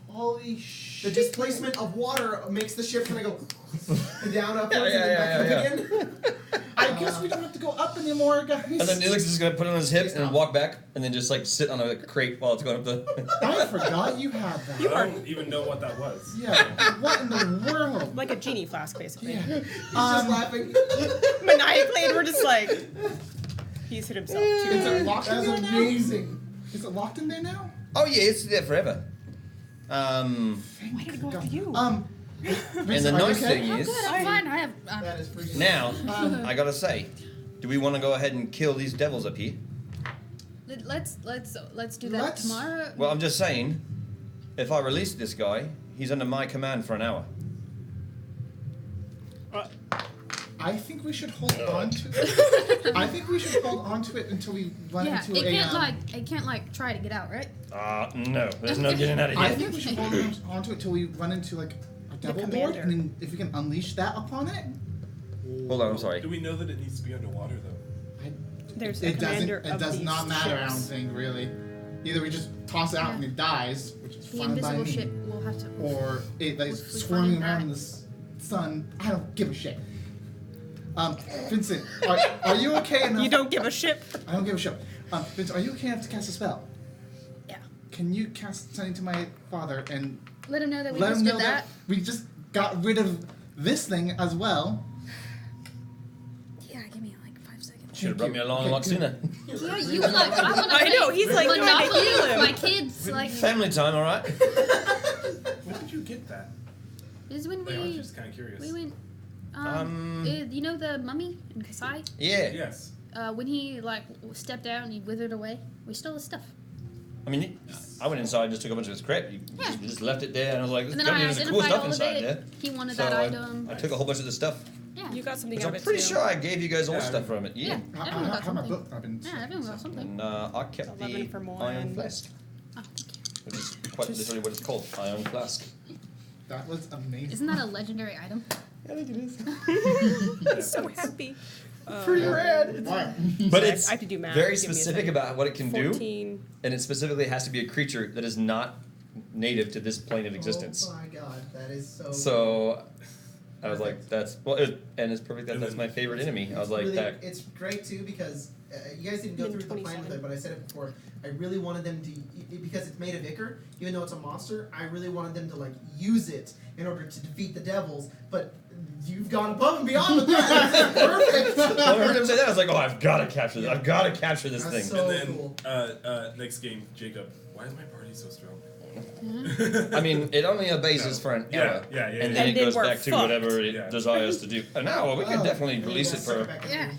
Holy The shit. displacement of water makes the ship kind of go down, upwards, Yeah, and then back yeah, up again. I guess we don't have to go up anymore, guys. And then Neelix is just gonna put it on his hips and walk back, and then just like sit on a crate while it's going up the. I forgot you had that. I don't even know what that was. Yeah. What in the world? Like a genie flask, basically. Yeah. He's just laughing. Maniacally, and we're just like, he's hit himself too Is hard. it locked in That's there now? amazing. Is it locked in there now? Oh yeah, it's there forever. Why did it go after you? And Vincent, the are you nice okay? thing I'm is, good. I'm fine. I have. That is freaking now I gotta say, do we want to go ahead and kill these devils up here? Let's do that Let's- tomorrow. Well, I'm just saying, if I release this guy, he's under my command for an hour. I think we should hold on to it. I think we should hold on to it until we run Yeah, into it a. can't like try to get out, right? No, there's no getting out of I here. think we should hold on to it till we run into like a devil board, commander. and then if we can unleash that upon it. Hold on, I'm sorry. Do we know that it needs to be underwater though? There's a It doesn't. commander It of does these not matter. I don't ships. think really. Either we just toss it out Yeah. and it dies, which is The fine by invisible me, ship will have to. or it like We swarming find around that. in the sun. I don't give a shit. Vincent, are you okay enough? You don't give a ship. I don't give a shit. Vincent, are you okay enough to cast a spell? Yeah. Can you cast something to my father and Let him know that we let just him did know that. that we just got rid of this thing as well? Yeah, give me like 5 seconds. Should have brought me along a lot sooner. Yeah, you like. I want to. I know, he's like trying to Monopoly heal with him. my kids. Like, Family time, all right. When did you get that? this is when Like, I was we just kind of curious. went. Um, you know the mummy in Kasai? Yeah. Yes. When he like stepped out and he withered away, we stole his stuff. I mean, I went inside and just took a bunch of his crap. You just left it there, and I was like, And this then I there's some cool identified stuff all of inside it. there. He wanted So that I, item. I took a whole bunch of the stuff. Yeah. You got something Which out I'm of it pretty too. sure I gave you guys all Yeah, stuff from it. Yeah, Yeah. everyone got I have my something. book. I've been. Yeah, everyone got something. And I kept 11 the for iron one. flask, Oh, thank you. which is quite literally what it's called, iron flask. That was amazing. Isn't that a legendary item? I think it is. So happy. Pretty rad. Wow. But I it's have to do math. very Give me a specific second. about what it can do, 14. and it specifically has to be a creature that is not native to this plane of existence. Oh my god, that is so. So I was like, that's and it's perfect that that's my favorite enemy. I was like, really, that. It's great too because you guys didn't go through the plan with 27. it, but I said it before. I really wanted them to, because it's made of ichor, even though it's a monster. I really wanted them to like use it in order to defeat the devils, but. You've gone above and beyond with that. That's perfect. When I heard him say that, I was like, oh, I've got to capture this. I've got to capture this That's thing. so- And then cool. Next game, Jacob. Why is my party so strong? I mean, it only obeys us for an Yeah, hour, yeah, yeah, and yeah. then And it then goes we're back to fucked. whatever it Yeah. desires to do. An hour, we can Oh, definitely and release you it guys suck for. back in. Yeah.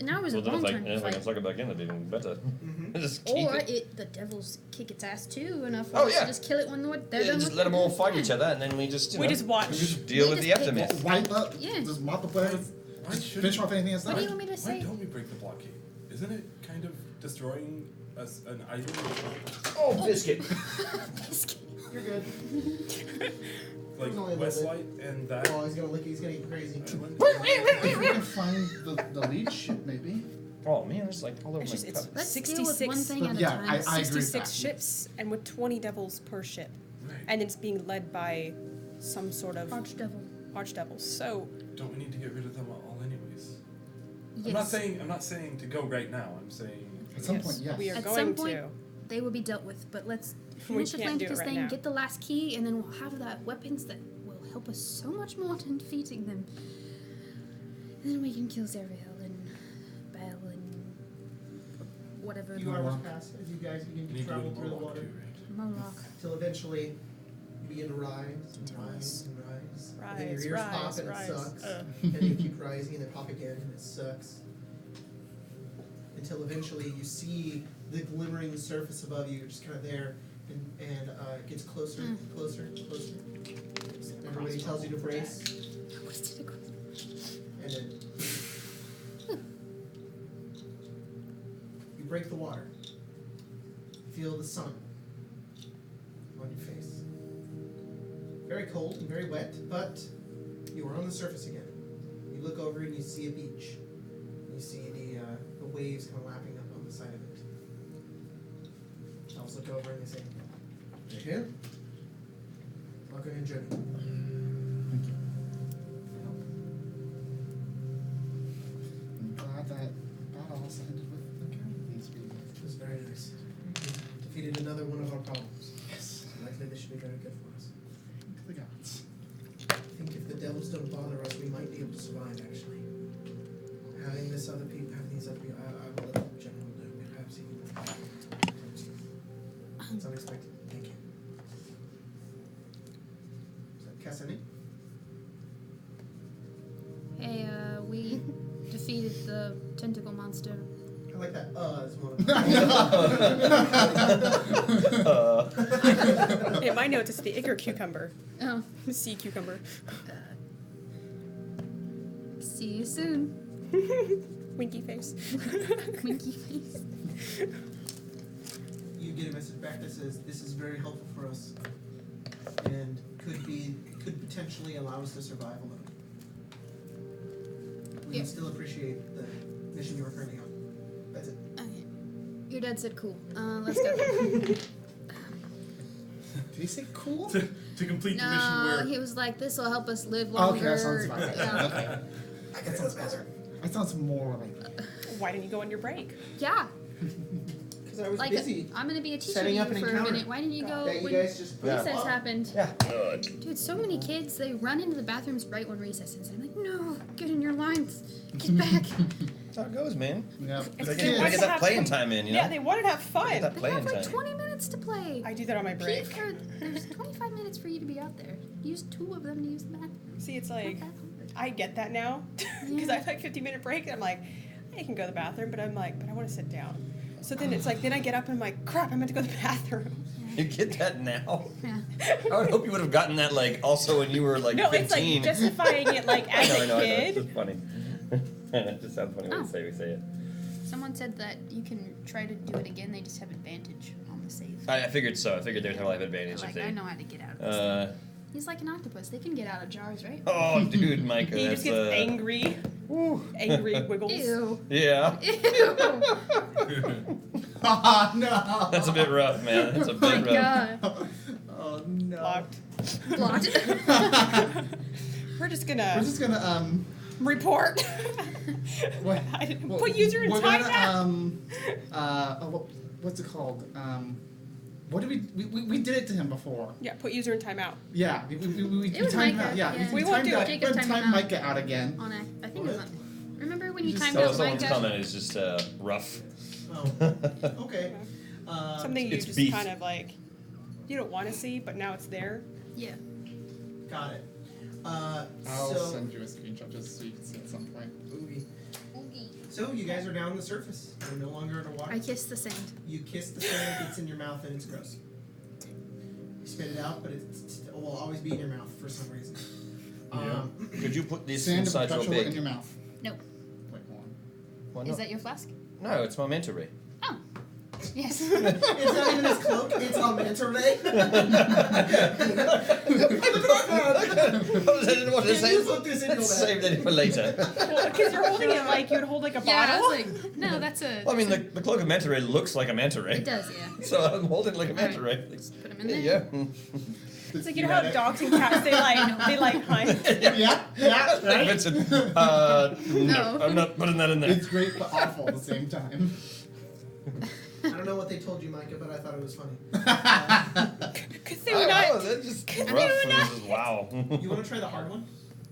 And now is a Well, then long if I, time and if I can fight. suck it back in, that'd be even better. Mhm. Just keep Or it. the devils kick its ass too enough for Oh, us yeah. to just kill it when they're Yeah, done just with let them it. all fight Yeah. each other, and then we just We just watch. deal We with the just pick aftermath. Wipe up. Yeah. Just mop the place. Why should Finish off anything that's What do you not. want me to Why say? don't we break the blockade? Isn't it kind of destroying us an item? Oh, biscuit! You're good. Like Only a little Westlight and that. Oh, he's gonna lick it. He's gonna get crazy. If we can find the lead ship, maybe. Oh man, it's like all over It's my just, it's cup. Let's deal with one 66, thing at a Yeah, time. I agree with 66 that. ships, and with 20 devils per ship. Right. And it's being led by some sort of Archdevil. archdevils. So, Don't we need to get rid of them all anyways? Yes. I'm not saying to go right now. I'm saying At some yes, point, yes. we are At going some point, to. they will be dealt with, but let's We finish can't do it Atlanticus right thing, now. get the last key, and then we'll have that weapons that will help us so much more in defeating them. And then we can kill Zeriel and Bell and whatever. You hours pass as you guys begin we to need to go travel to through the Moloch water too, right? Moloch. till eventually you begin to rise and rise and rise. And then Rise, your ears pop rise, and rise. it sucks. And you keep rising and they pop again and it sucks. Until eventually you see the glimmering surface above you, just kind of there, and it gets closer, closer, closer. Everybody tells you to brace, and then you break the water. Feel the sun on your face. Very cold and very wet, but you are on the surface again. You look over and you see a beach. You see the waves kind of lapping up on the side of it. Elves look over and they say, "You're here? Welcome and journey." Thank you. I'm glad that battle also ended with the carrying these people. It was very nice. Defeated another one of our problems. Yes. Likely this should be very good for us. Thank the gods. I think if the devils don't bother us, we might be able to survive, actually. Having these other people, I will let the general know. Perhaps he can. It's unexpected. Thank you. Is that Cassini? Hey, we defeated the tentacle monster. I like that. Is one of them. In my notes, it's the ichor cucumber. Oh, Sea cucumber. see you soon. Winky face. Winky face. You get a message back that says this is very helpful for us, and could potentially allow us to survive alone. We Yeah. still appreciate the mission you are currently on. That's it. Okay. Your dad said cool. Let's go. Did he say cool? To complete the mission No, where he was like, this will help us live Okay, longer. that sounds fine. Yeah. Okay. That sounds better. That sounds more like. Why didn't you go on your break? Yeah. Because I was Like, busy. I'm gonna be a teacher setting to up you an for a encounter. minute. Why didn't you go That you when guys just Yeah. recess happened? Yeah. Good. Dude, so many kids, they run into the bathrooms right when recess ends. I'm like, no, get in your lines. Get back. That's how it goes, man. Yeah. It's Gotta they get, wanted gotta to get that have playing some- time in, you know? Yeah, they wanted to have fun. Get that They playing have like time. 20 minutes to play. I do that on my break. There's 25 minutes for you to be out there. Use 2 of them to use the bathroom. See, it's Not like, that hard. I get that now. Because I have like 15-minute break, and I'm like, I can go to the bathroom, but I'm like, but I want to sit down. So then it's like, then I get up and I'm like, crap, I meant to go to the bathroom. Yeah. You get that now? Yeah. I would hope you would have gotten that like also when you were like No, 15. it's like justifying it like I as know, I a know, I know. kid. It's just funny. It just sounds funny when Oh. we say it. Someone said that you can try to do it again. They just have advantage on the save. I figured so. I figured they would have a life advantage Like if they. I know how to get out of this. Thing. Uh, He's like an octopus. They can get out of jars, right? oh, dude, Micah, He that's just gets angry. Angry wiggles. Ew. Yeah, Ew. Oh no. that's a bit rough, man. That's a Oh my bit rough. god. Oh no. Blocked. Blocked. We're just We're gonna just gonna report. what, I didn't what- put user in we're timeout. gonna what's it called? What did we did it to him before? Yeah, put user in timeout. Yeah, we It was timed him Micah, out. Yeah, yeah. We won't do it. Jacob We're timed time him out. Micah out again. On a, I think it was on. Remember when you Just timed tell out Someone's Micah? comment is just rough. Oh, okay. Something you it's just beef. kind of like you don't want to see, but now it's there. Yeah. Got it. I'll So, send you a screenshot just so you can see at some point. oogie. So you guys are down on the surface. You're no longer underwater. I kissed the sand. You kiss the sand, it's in your mouth, and it's gross. You spit it out, but it will always be in your mouth for some reason. Could you put this Sand inside your perpetual in bag? your mouth. No. Wait, hold on. Why Is not? that your flask? No, it's my manta ray. Oh. Yes. It's not even his cloak, it's a manta ray. I didn't want to Can say. you put this in your Let's bag? save that for later. Because you're holding it like you would hold like a Yeah, I bottle. was like, no, that's a. Well, I mean, the cloak of manta ray looks like a manta ray. It does, yeah. So I'm holding it like a manta Alright. ray. Put 'em in There there. you go. It's like you know how dogs and cats they like hunt. Yeah, yeah, right? Vincent, no, No. I'm not putting that in there. It's great but awful at the same time. I don't know what they told you, Micah, but I thought it was funny. Because they I were know, not. that's just Could rough. you and not- this is- wow. You want to try the hard one?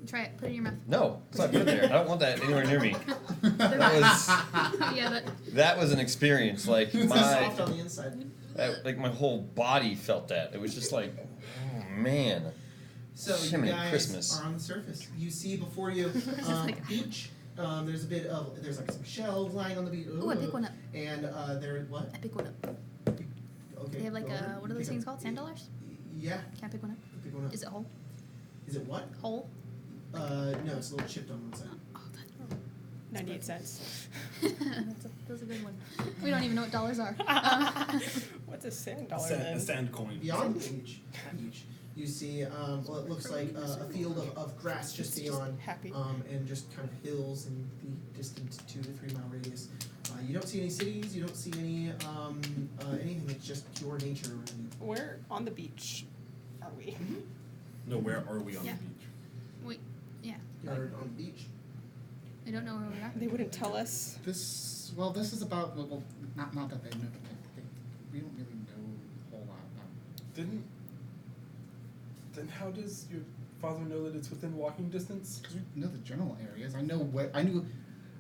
Try it. Put it in your mouth. No, it's not put it there. I don't want that anywhere near me. That Yeah, was an experience. Like It's my soft on the inside. like my whole body felt that. It was just like, oh man. So you Jiminy guys Christmas. are on the surface. You see before you like- beach. There's a bit of like some shells lying on the beach. Ooh, I pick one up. And there what? I pick one up. Okay. They have like go ahead. what are those Pick things up. called? Sand dollars? Yeah. Can I pick one up? Pick one up. Is it whole? Is it what? Whole? No, it's a little chipped on one side. Oh, that. 98 cents. That's a good one. We don't even know what dollars are. What's a sand dollar A then? sand coin. Beyond the beach, you see what looks like a field of grass just beyond, Happy. and just kind of hills in the distant 2 to 3 mile radius. You don't see any cities. You don't see any anything. It's just pure nature around you. Where on the beach are we? No, where are we on Yeah. the beach? Wait, yeah. You're on the beach. I don't know where we are. They wouldn't tell us. This is about well not that they know, but we don't really know a whole lot about. Then how does your father know that it's within walking distance? Because we know the general areas. I knew,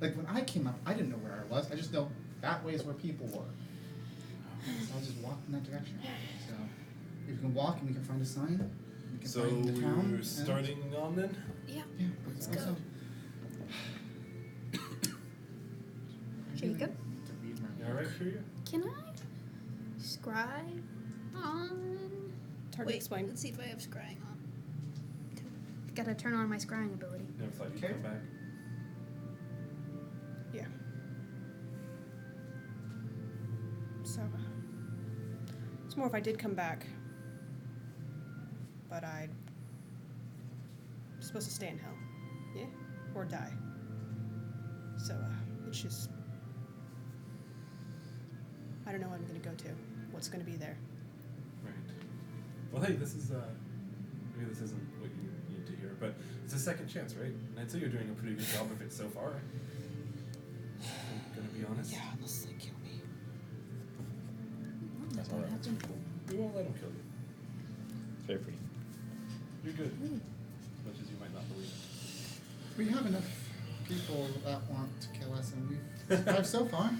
like when I came up, I didn't know where I was. I just know that way is where people were. So I just walked in that direction. So if we can walk and we can find a sign, we can So find the town. we're starting on then? Yeah. Yeah, let's go. Jacob? You alright for you? Can I scry on? It's hard to explain. Let's see if I have scrying on. Gotta turn on my scrying ability. Never thought you'd Okay. come back. Yeah. So, it's more if I did come back, but I'm supposed to stay in hell, yeah, or die. So it's just I don't know what I'm gonna go to, what's gonna be there. Right. Well, hey, this is maybe this isn't what you need to hear, but it's a second chance, right? And I'd say you're doing a pretty good job of it so far. I'm gonna be honest. Yeah, unless they kill me. That's all right. We won't let them kill you. It's very pretty. You're good. As much as you might not believe it. We have enough people that want to kill us, and we've survived so far.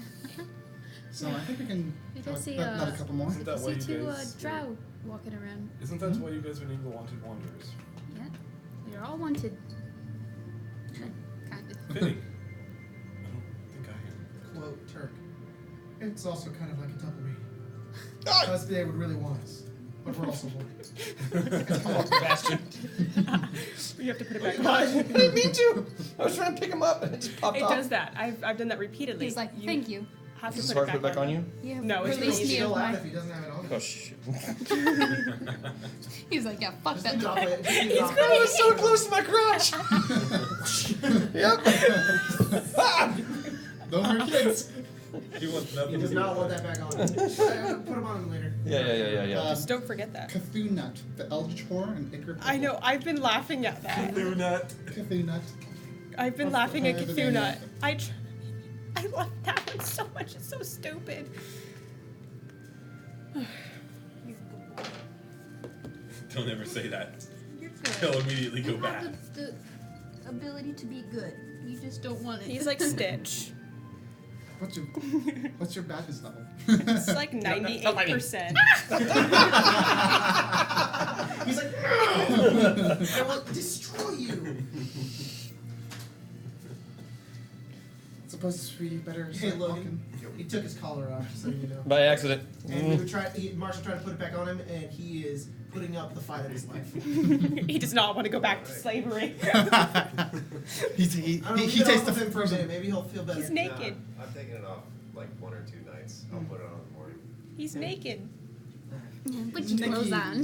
So I think we can. You can see, not a couple more. Isn't that why See you two guys drow walking around. Isn't that why you guys were named the Wanted Wanderers? Yeah. You're all wanted. Kind of. Fitting. I don't think I am. Quote Turk. It's also kind of like a double read. Because they would really want us. But we're also bored. Bastard. You have to put it back I on. didn't mean to. I was trying to pick him up and it just popped It off. does that. I've done that repeatedly. He's like, thank you. Have to Is it put hard to put it back on you? You No, it's released really me Still of out my. if he doesn't have it on. Oh shit. He's like, yeah, fuck Just that. leave it off it. Just leave it off I was so close to my crotch. Yep. No more kids. He wants nothing He to does do not with want that. that back on. Put him on him later. Yeah. Just don't forget that. Cthulhu, the Eldritch Horror, and Icar. I know. I've been laughing at that. They're not. Cthulhu. I've been Of laughing at the Cthulhu. name. I love that one so much. It's so stupid. Don't ever say that. You're good. He'll immediately go You bad. have the ability to be good. You just don't want it. He's like Stitch. What's your badness level? It's like 98%. He's like, no! I will destroy you! Suppose we better Hey, start Logan. walking. He took his collar off, just so you know. By accident. And we were Marshall tried to put it back on him, and he is putting up the fight of his life. He does not want to go back to slavery. he I don't know, he get tastes off the of him for a minute. frozen. Maybe he'll feel better. He's naked. Nah, I've taken it off like 1 or 2 nights. I'll put it on in the morning. He's naked. Put your clothes on.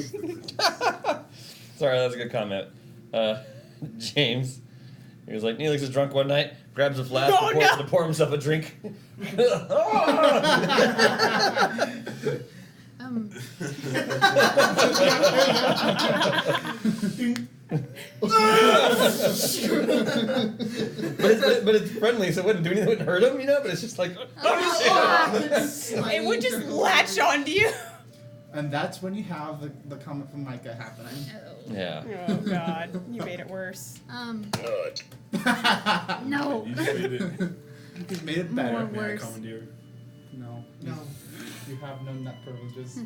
Sorry, that's a good comment. James, he was like, Neelix is drunk one night, grabs a flask Oh, to pour himself a drink. But it's friendly, so it wouldn't do anything, it wouldn't hurt him, you know? But it's just like, It would just latch onto you. And that's when you have the comment from Micah happening. yeah. Oh god, you made it worse. Nut. No. You just made it. He's made it better. More May I worse. commandeer? No. No. You have no nut privileges.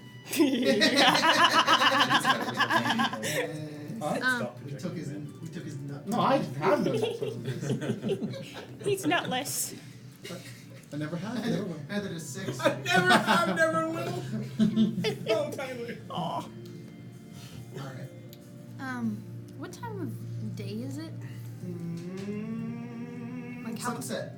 Huh? Stop We projecting, took his man. nut. No, I have no nut privileges. He's nutless. I never have. I never will. Neither does 6. Never have, never will. Oh, Tyler. Aw. Alright. What time of day is it? Like how- Sunset.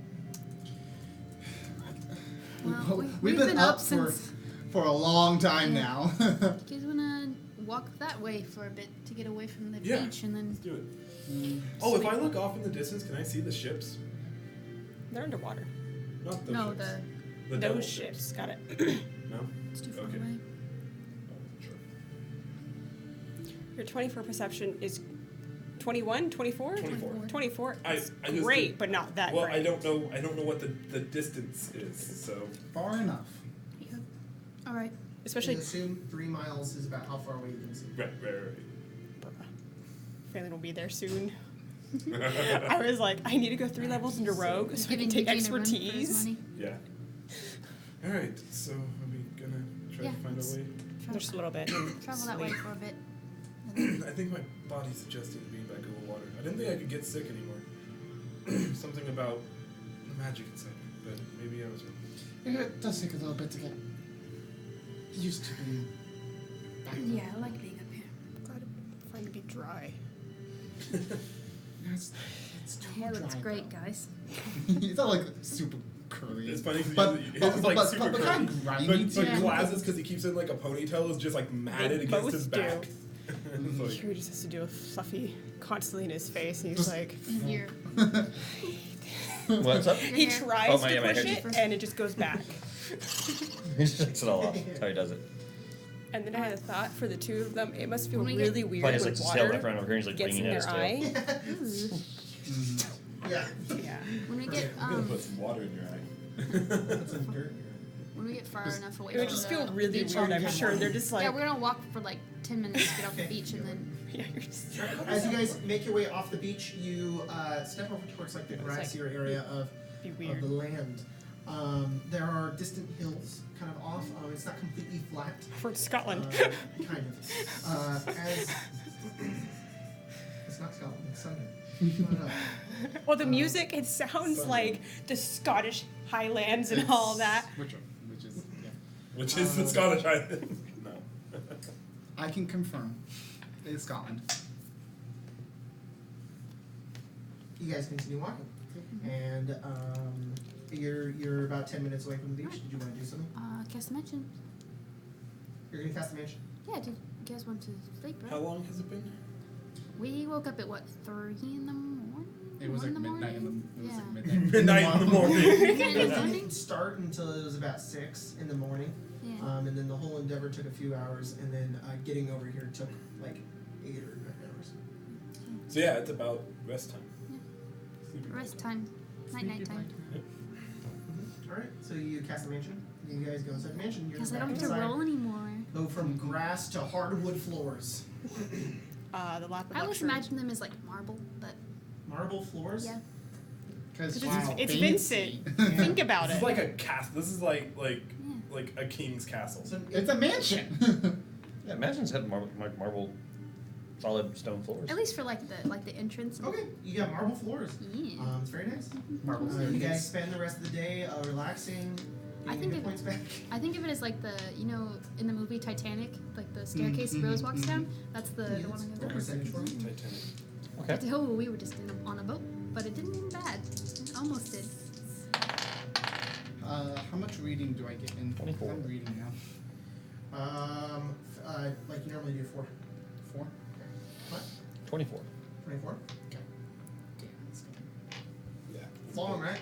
Well, We've been up for a long time now. You guys wanna walk that way for a bit to get away from the Yeah. beach and then Let's do it. Oh, if I look off in the distance, can I see the ships? They're underwater. Not those no, ships. the The devil Those ships. Got it. No? it's too far Okay. away. Oh, sure. Your 24 perception is 21, 24? 24. 24 I is just great, did- but not that Well, great. I don't know what the distance is, so Far enough. Yeah. All right. Especially And assume 3 miles is about how far away you can see. right. Phelan will be there soon. I was like, I need to go 3 levels into Rogue so I can Giving take Eugene a run for his expertise. money. Yeah. All right. So are we gonna try Yeah, to find let's- a way? Just a little bit. Travel that way for a bit. I think my body suggested being back over water. I didn't think I could get sick anymore. Something about the magic inside me, but maybe I was wrong. It does take a little bit to get used to being back. Yeah, I like being up here. Glad to finally be dry. It's too My hair dry, looks great, though. guys. It's not like super curly. It's funny because But- his but- is like but- super but curly, kind of grimy but too. glasses because he keeps it in like a ponytail is just like matted They against both his do. back. It's like, He just has to do a fluffy constantly in his face, and he's Just- like, And your, What's up? your he hair. tries Oh, to my push hair. it, and it just goes back. He just takes it all off. That's how he does it. And then I had a thought for the two of them. It must feel When we get- really weird Probably has when like his tail water wrapped around over here and he's like gets in wringing at their his tail. eye. Yeah. Yeah. When we get I'm gonna put some water in your eye. when we get far enough away It would from just the feel really beach, weird, I'm sure. They're just like, yeah, we're gonna walk for like 10 minutes to get off the beach and then yeah, you're just As you guys make your way off the beach, you step over towards like the It's like- grassier area be of weird. the land. There are distant hills kind of off. It's not completely flat. For Scotland. Kind of. As it's not Scotland, it's Sunder. Shut up. Well, the music, it sounds like the Scottish Highlands and all that. Which is, yeah. which is the Scottish island. No. I can confirm. It's Scotland. You guys continue walking, and you're about 10 minutes away from the beach. Did you want to do something? Cast the mansion. You're gonna cast the mansion. Yeah, did you guys want to sleep, right? How long has it been? We woke up at what, 3 in the morning? It was 1 like midnight in the. It was Yeah. like midnight. Midnight in the morning. In the It morning? didn't start until it was about 6 in the morning, Yeah. and then the whole endeavor took a few hours, and then getting over here took like 8 or 9 hours. So yeah, it's about rest time. Yeah. Sleeping Rest time. Night time. All right, so you cast the mansion. You guys go inside the mansion. You're Because I back don't have to inside. roll anymore. Go from grass to hardwood floors. The lap of I always luxury. imagine them as like marble, but Marble floors. yeah. Because It's Vincent. Think about This it. is like a castle. This is like a king's castle. So It's a mansion. Yeah, mansions have marble, solid stone floors. At least for like the entrance. okay, you got marble floors. Yeah. It's very nice. Marble You staircase. guys spend the rest of the day relaxing, I getting think your it- points back. I think of it as like the, in the movie Titanic, like the staircase Rose walks down. That's the one I What go percentage for me? Titanic. Okay. Oh, we were just on a boat, but it didn't end bad. It almost did. How much reading do I get in? 24. I'm reading now. Like you normally do 4. 4? What? 24. 24? Damn, that's good. Yeah. It's long, right?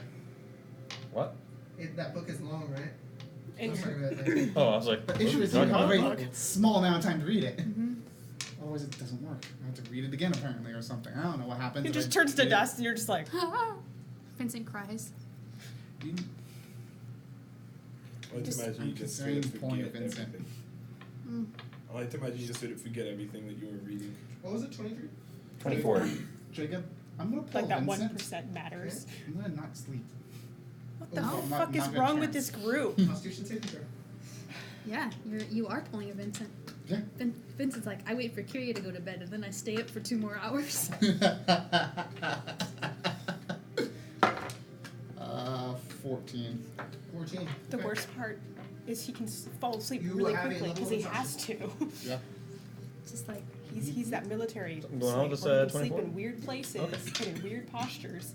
What? That book is long, right? And- I'm sorry about that. Oh, I was like, The issue is you talking have a about? very small amount of time to read it. Otherwise, it doesn't work. I have to read it again, apparently, or something. I don't know what happens. It if just I turns to read it. dust, and you're just like, Vincent cries. You- I like to imagine I'm you just considering sort of pulling forget Vincent. everything. Mm. I like to imagine you just sort of forget everything that you were reading. What was it, 23? 24. Jacob, I'm gonna pull like that Vincent. 1% matters. I'm gonna not sleep. What the Oh, fuck not is good wrong with chance. this group? Constitution saving throw. Yeah, you are pulling a Vincent. Yeah. Vincent's like, I wait for Kyria to go to bed, and then I stay up for 2 more hours. 14. 14. The Okay. worst part is he can fall asleep You really have a quickly level because he of has to. Yeah. Just like, He's that military Something going on with slave where this, he can sleep 24? in weird places Okay. and in weird postures.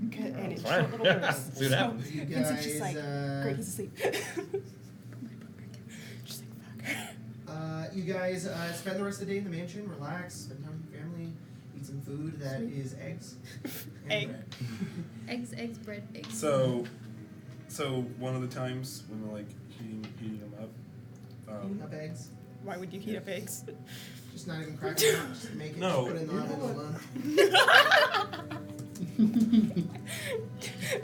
And in Fine. short little Yeah. bursts. See what happens. You Vincent's just guys, like, great, he's asleep. Just like, fuck. You guys spend the rest of the day in the mansion, relax, spend time with your family, eat some food that is eggs. And Egg. bread. eggs, bread, eggs. So one of the times when we're like heating them up, Eating up eggs. Why would you heat up eggs? Just not even crack them out, just make it, No. just put it in the oven alone.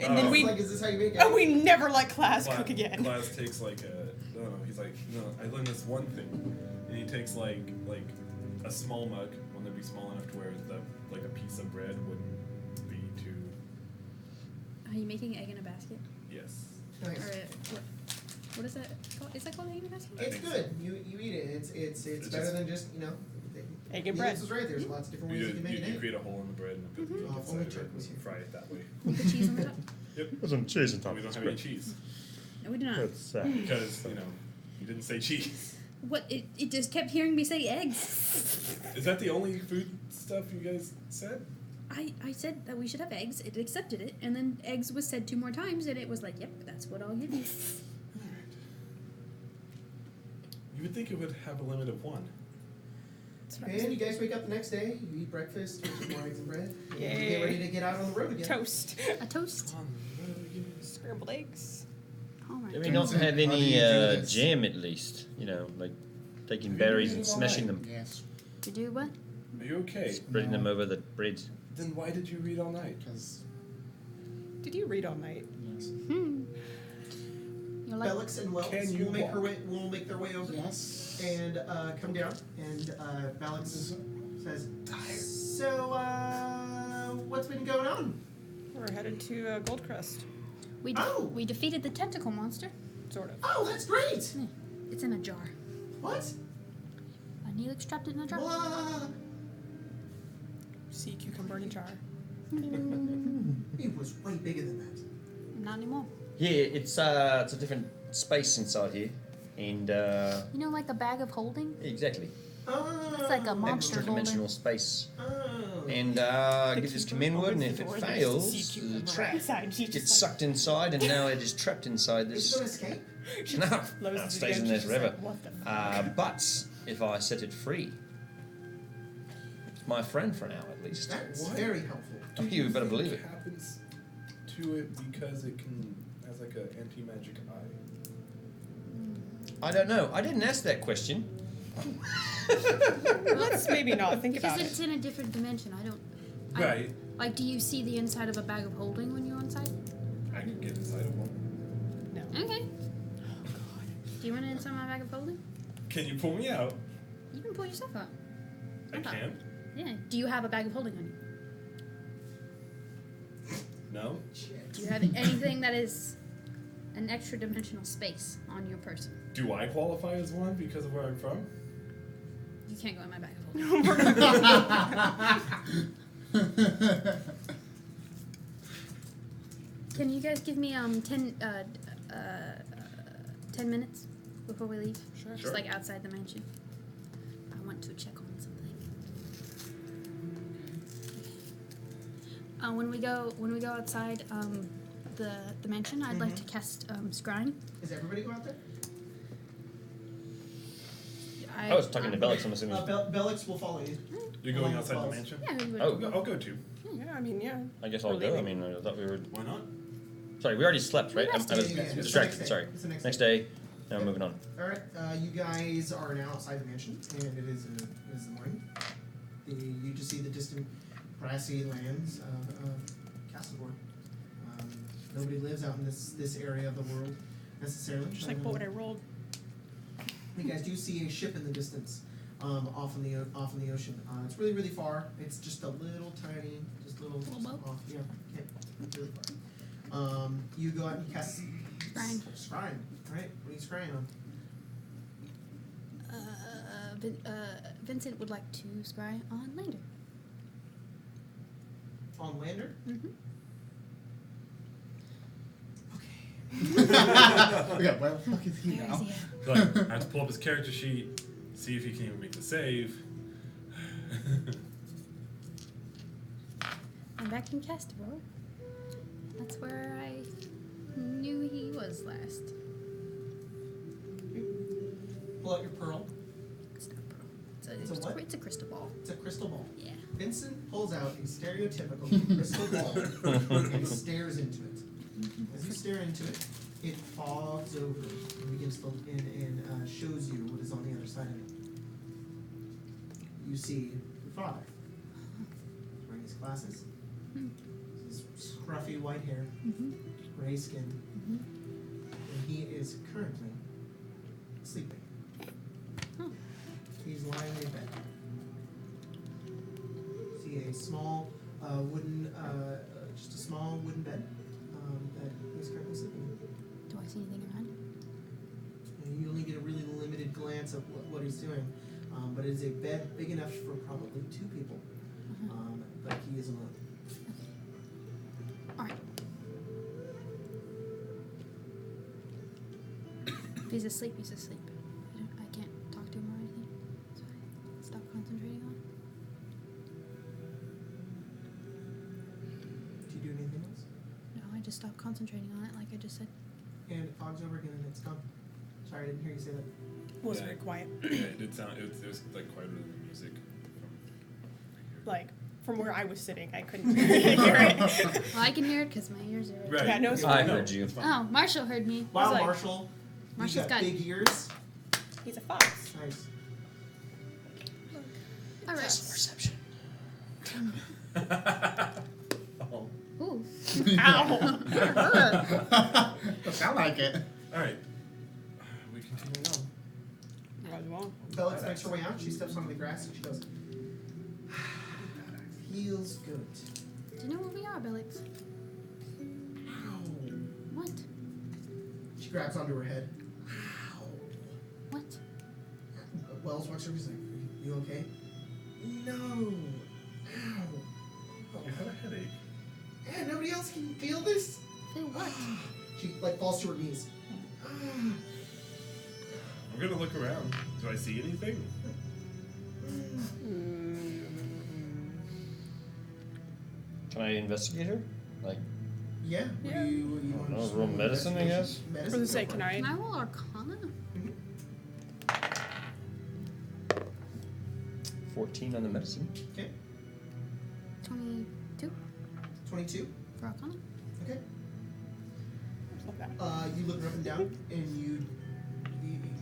And then Oh. we Like, is this how you make and eggs? we never let class cook again. Class takes like I don't know. He's like, no, I learned this one thing, and he takes like a small mug, one that'd be small enough to where a piece of bread wouldn't be too. Are you making egg in a basket? Yes. Nice. Or what is that called? Is that called egg in a basket? It's think good. You eat it. It's It's better just- than just Egg and Felix bread. was right. There's lots of different ways you can make You an egg. create a hole in the bread and put the Oh, yolk if only inside Chuck of was it here. and fry it that way. With the cheese on the top? Yep. There's some cheese on top We of don't this have any bread. cheese No, we do not. That's sad. because you didn't say cheese. What? It just kept hearing me say eggs. Is that the only food stuff you guys said? I said that we should have eggs. It accepted it, and then eggs was said 2 more times, and it was like, yep, that's what I'll give you. You would think it would have a limit of 1. That's what I And said. you guys wake up the next day. You eat breakfast, eat some more eggs and bread. And you Yay. get ready to get out on the road again. Toast. A toast. Scrambled eggs. All right. Do we not have How do you any do this? jam at least? Like taking berries and smashing them, Yes. To do what? Are you okay? spreading them over the bread. Then why did you read all night? Because, Did you read all night? yes. You're like, Belix and Wells Can you will make their way over Yes. and come down. And Belix says, "So, what's been going on?" We're headed to Goldcrest, Oh. we defeated the tentacle monster. sort of. Oh, that's great. It's in a jar. What? Neelix trapped it in a jar. What? Sea cucumber in a jar. It was way bigger than that. Not anymore. Yeah, it's a different space inside here, and You know, like a bag of holding? exactly, Oh. It's like a monster dimensional holding. space. Oh. And give this command word, and if it fails, the trap gets sucked inside, and now it is trapped inside Is this. it gonna escape? No, it stays in there forever. But if I set it free, it's my friend for now at least. That's What? very helpful. Oh, you better believe it. Happens to it because it has like an anti-magic eye. I don't know. I didn't ask that question. Let's maybe not think Because about it's it. in a different dimension. Right. Like, do you see the inside of a bag of holding when you're on site? I can get inside of one. No. Okay. Do you want to inside my bag of holding? Can you pull me out? You can pull yourself out. I Okay. can. Yeah. Do you have a bag of holding on you? No. Do you have anything that is an extra dimensional space on your person? Do I qualify as one because of where I'm from? You can't go in my bag of holding. Can you guys give me 10 minutes before we leave? Sure. Just Sure. like outside the mansion. I want to check on something. When we go outside the mansion, I'd like to cast scrying. Does everybody go out there? I was talking to Bellix, I'm assuming. Bellix will follow you. You're going Along outside the with mansion? Yeah, we would. Oh. I'll go too. Yeah, I mean, yeah. I guess I'll We're go. I leaving. mean, I thought we were. Why not? Sorry, we already slept, right? I was Yeah, it's the distracted. next day. Sorry. It's the next Next day. Now we're moving on. All right, you guys are now outside the mansion, and it is the morning. You just see the distant grassy lands of Castleborn. Nobody lives out in this area of the world necessarily. Just like what I rolled. You guys do see a ship in the distance, off in the ocean. It's really really far. It's just a little tiny, just little boat? off. Yeah, really far. You go out and cast Scrying. Scrying. Right? What are you scrying on? Vincent would like to scry on Lander. On Lander? Mm-hmm. Yeah, where the fuck is he Where now? is he at? Like, I have to pull up his character sheet, see if he can even make the save. I'm back in Castleborn. That's where I knew he was last. Pull out your pearl. It's not a pearl. It's a what? It's a crystal ball. It's a crystal ball. Yeah. Vincent pulls out a stereotypical crystal ball and stares into it. As you stare into it, it fogs over and begins to and shows you what is on the other side of it. You see your father. He's wearing his glasses. His scruffy white hair, gray skin, and he is currently sleeping. He's lying in bed. See a small just a small wooden bed that he's currently sleeping in. Do I see anything around? And you only get a really limited glance of what he's doing, but it is a bed big enough for probably 2 people. But he is alone. Alright. If he's asleep, he's asleep. I can't talk to him or anything. So I stop concentrating on it. Do you do anything else? No, I just stopped concentrating on it like I just said. And it fogs over again and it's gone. Sorry, I didn't hear you say that. Was Yeah. very quiet. Yeah, it did sound. It was like quite a bit of music. Like, from where I was sitting, I couldn't hear it. Well, I can hear it because my ears are. Right. Yeah, no, it's so- I fine. heard you. it's fine. Oh, Marshall heard me. Wow, like- Marshall. Marshall's You got got- big ears. He's a fox. Nice. All right. Perception. Oh. Ooh. Ow! Sound like it. All right. We continue on. Right along. Bellix makes her way out. She steps onto the grass and she goes, feels good. Do you know where we are, Bellix? Ow. What? She grabs onto her head. What? Wells walks over. She's like, "You okay?" No. Ow. You had a headache. Yeah, nobody else can feel this. Feel what? She like falls to her knees. I'm gonna look around. Do I see anything? Can I investigate her? Like, Yeah. What do you want I don't know, to roll medicine, I guess? For Medicine. the go sake, for can it. I? Can I roll Arcana? 14 on the medicine. Okay. 22 22. for Arcana. Okay. Not bad. You look her up and down, and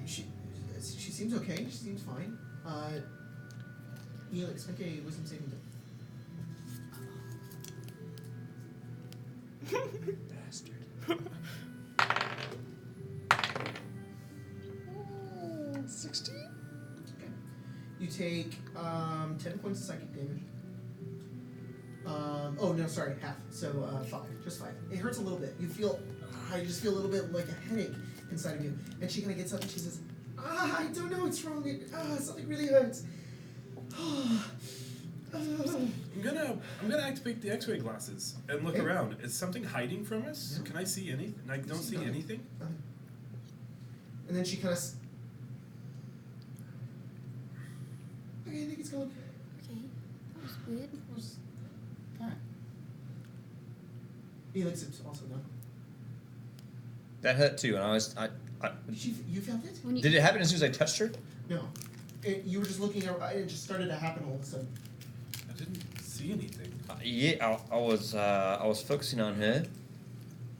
she seems okay. She seems fine. Helix, make a wisdom saving throw. Bastard. 16? Okay. You take 10 points of psychic damage. Oh no, sorry, half. So 5, just 5. It hurts a little bit. You just feel a little bit like a headache inside of you. And she kind of gets up and she says, I don't know what's wrong. Something really hurts. I'm gonna activate the X-ray glasses and look Okay. around. Is something hiding from us? No. Can I see anything? I don't see Nothing. anything. And then she kind of. Okay, I think it's gone. Okay, that was weird. It was fine. Helix is also done. That hurt too, and You felt it? When you, did it happen as soon as I touched her? No. You were just looking at it just started to happen all of a sudden. I didn't see anything. Yeah, I was focusing on her,